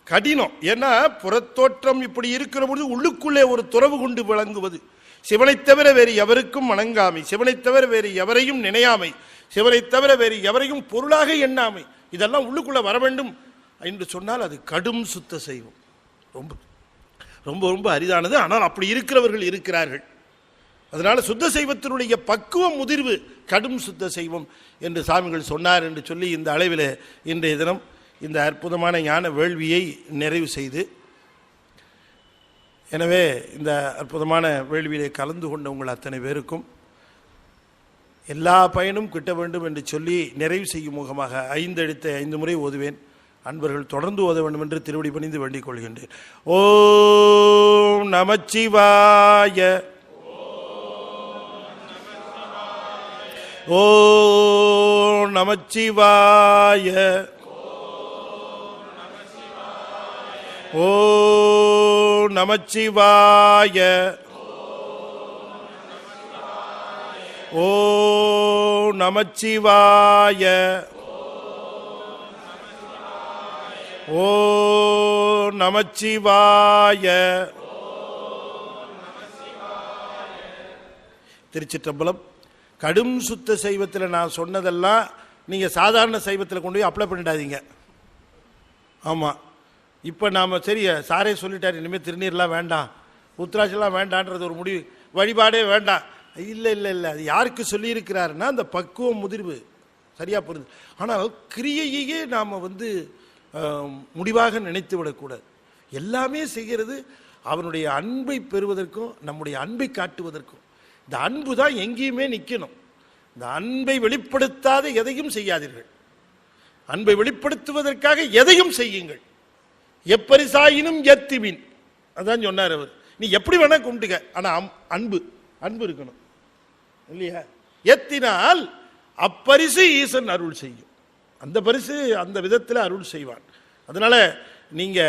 கடினம். ஏன்னா புறத்தோற்றம் இப்படி இருக்கிற பொழுது உள்ளுக்குள்ளே ஒரு துறவு கொண்டு விளங்குவது. சிவனை தவிர வேறு எவருக்கும் வணங்காமை, சிவனை தவிர வேறு எவரையும் நினையாமை, சிவனை தவிர வேறு எவரையும் பொருளாக எண்ணாமை, இதெல்லாம் உள்ளுக்குள்ள வர வேண்டும் என்று சொன்னால் அது கடும் சுத்த செய்வோம். ரொம்ப ரொம்ப ரொம்ப அரிதானது. ஆனால் அப்படி இருக்கிறவர்கள் இருக்கிறார்கள். அதனால சுத்த செய்வத்தினுடைய பக்குவம் முதிர்வு கடும் சுத்த செய்வம் என்று சாமிகள் சொன்னார் என்று சொல்லி இந்த அளவில் இன்றைய தினம் இந்த அற்புதமான ஞான வேள்வியை நிறைவு செய்து, எனவே இந்த அற்புதமான வேள்வியிலே கலந்து கொண்ட உங்கள் அத்தனை பேருக்கும் எல்லா பயனும் கிட்ட வேண்டும் என்று சொல்லி நிறைவு செய்யும் முகமாக 5 எழுத்தை 5 முறை ஓதுவேன். அன்பர்கள் தொடர்ந்து ஓத வேண்டும் என்று திருவடி பணிந்து வேண்டிக் கொள்கின்றேன். ஓம் நமச்சிவாய. ஓம் நமச்சிவாய. ஓம் நமச்சிவாய. ஓம் நமச்சிவாய. ஓம் நமச்சிவாய. திருச்சிற்றம்பலம். கடும் சுத்த சைவத்தில் நான் சொன்னதெல்லாம் நீங்கள் சாதாரண சைவத்தில் கொண்டு போய் அப்ளை பண்ணிடாதீங்க. ஆமாம், இப்போ நாம் சரி சாரே சொல்லிட்டார், இனிமேல் திருநீர்லாம் வேண்டாம், உத்ராட்செல்லாம் வேண்டான்றது ஒரு முடிவு, வழிபாடே வேண்டாம். இல்லை இல்லை இல்லை, அது யாருக்கு சொல்லியிருக்கிறாருன்னா அந்த பக்குவம் முதிர்வு சரியாக புரிந்து. ஆனால் கிரியையே நாம் முடிவாக நினைத்து விடக்கூடாது. எல்லாமே செய்கிறது அவனுடைய அன்பை பெறுவதற்கும் நம்முடைய அன்பை காட்டுவதற்கும். இந்த அன்பு தான் எங்கேயுமே நிற்கணும். இந்த அன்பை வெளிப்படுத்தாத எதையும் செய்யாதீர்கள். அன்பை வெளிப்படுத்துவதற்காக எதையும் செய்யுங்கள். எப்பரிசாயினும் எத்திமின், அதான் சொன்னார் அவர். நீ எப்படி வேணா கும்பிட்டுக்க, ஆனால் அன்பு அன்பு இருக்கணும் இல்லையா? எத்தினால் அப்பரிசு ஈசன் அருள் செய்யும். அந்த பரிசு அந்த விதத்தில் அருள் செய்வான். அதனால நீங்க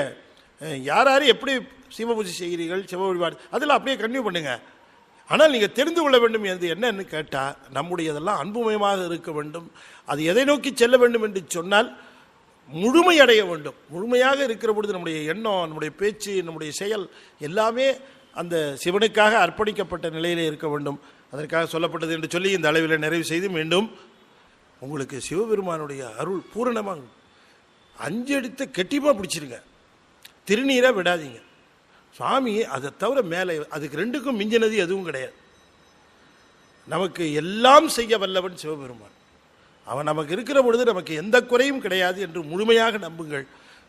யார் யார் எப்படி சிவ பூஜை செய்கிறீர்கள், சிவ வழிபாடு அதெல்லாம் அப்படியே கன்டினியூ பண்ணுங்க. ஆனால் நீங்கள் தெரிந்து கொள்ள வேண்டும் என்று என்னன்னு கேட்டால், நம்முடையதெல்லாம் அன்புமயமாக இருக்க வேண்டும். அது எதை நோக்கி செல்ல வேண்டும் என்று சொன்னால் முழுமையடைய வேண்டும். முழுமையாக இருக்கிற பொழுது நம்முடைய எண்ணம், நம்முடைய பேச்சு, நம்முடைய செயல் எல்லாமே அந்த சிவனுக்காக அர்ப்பணிக்கப்பட்ட நிலையிலே இருக்க வேண்டும். அதற்காக சொல்லப்பட்டது என்று சொல்லி இந்த அளவில் நிறைவு செய்து மீண்டும் உங்களுக்கு சிவபெருமானுடைய அருள் பூரணமாக 5 எடுத்து கெட்டியமாக பிடிச்சிருங்க. திருநீரை விடாதீங்க. சுவாமி அதை தவிர மேலே அதுக்கு 2க்கும் மிஞ்சினது எதுவும் கிடையாது. நமக்கு எல்லாம் செய்ய வல்லவன் சிவபெருமான். அவன் நமக்கு இருக்கிற பொழுது நமக்கு எந்த குறையும் கிடையாது என்று முழுமையாக நம்புங்கள்.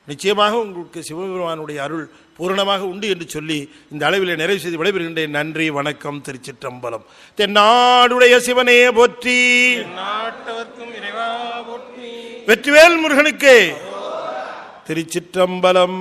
நிச்சயமாக உங்களுக்கு சிவபெருமானுடைய அருள் பூரணமாக உண்டு என்று சொல்லி இந்த அளவில் நிறைவு செய்து விடைபெறுகின்றேன். நன்றி, வணக்கம். திருச்சிற்றம்பலம். தென்னாடுடைய சிவனே போற்றி, நாட்டவர்க்கும் இறைவா போற்றி, வெற்றிவேல் முருகனுக்கு. திருச்சிற்றம்பலம்.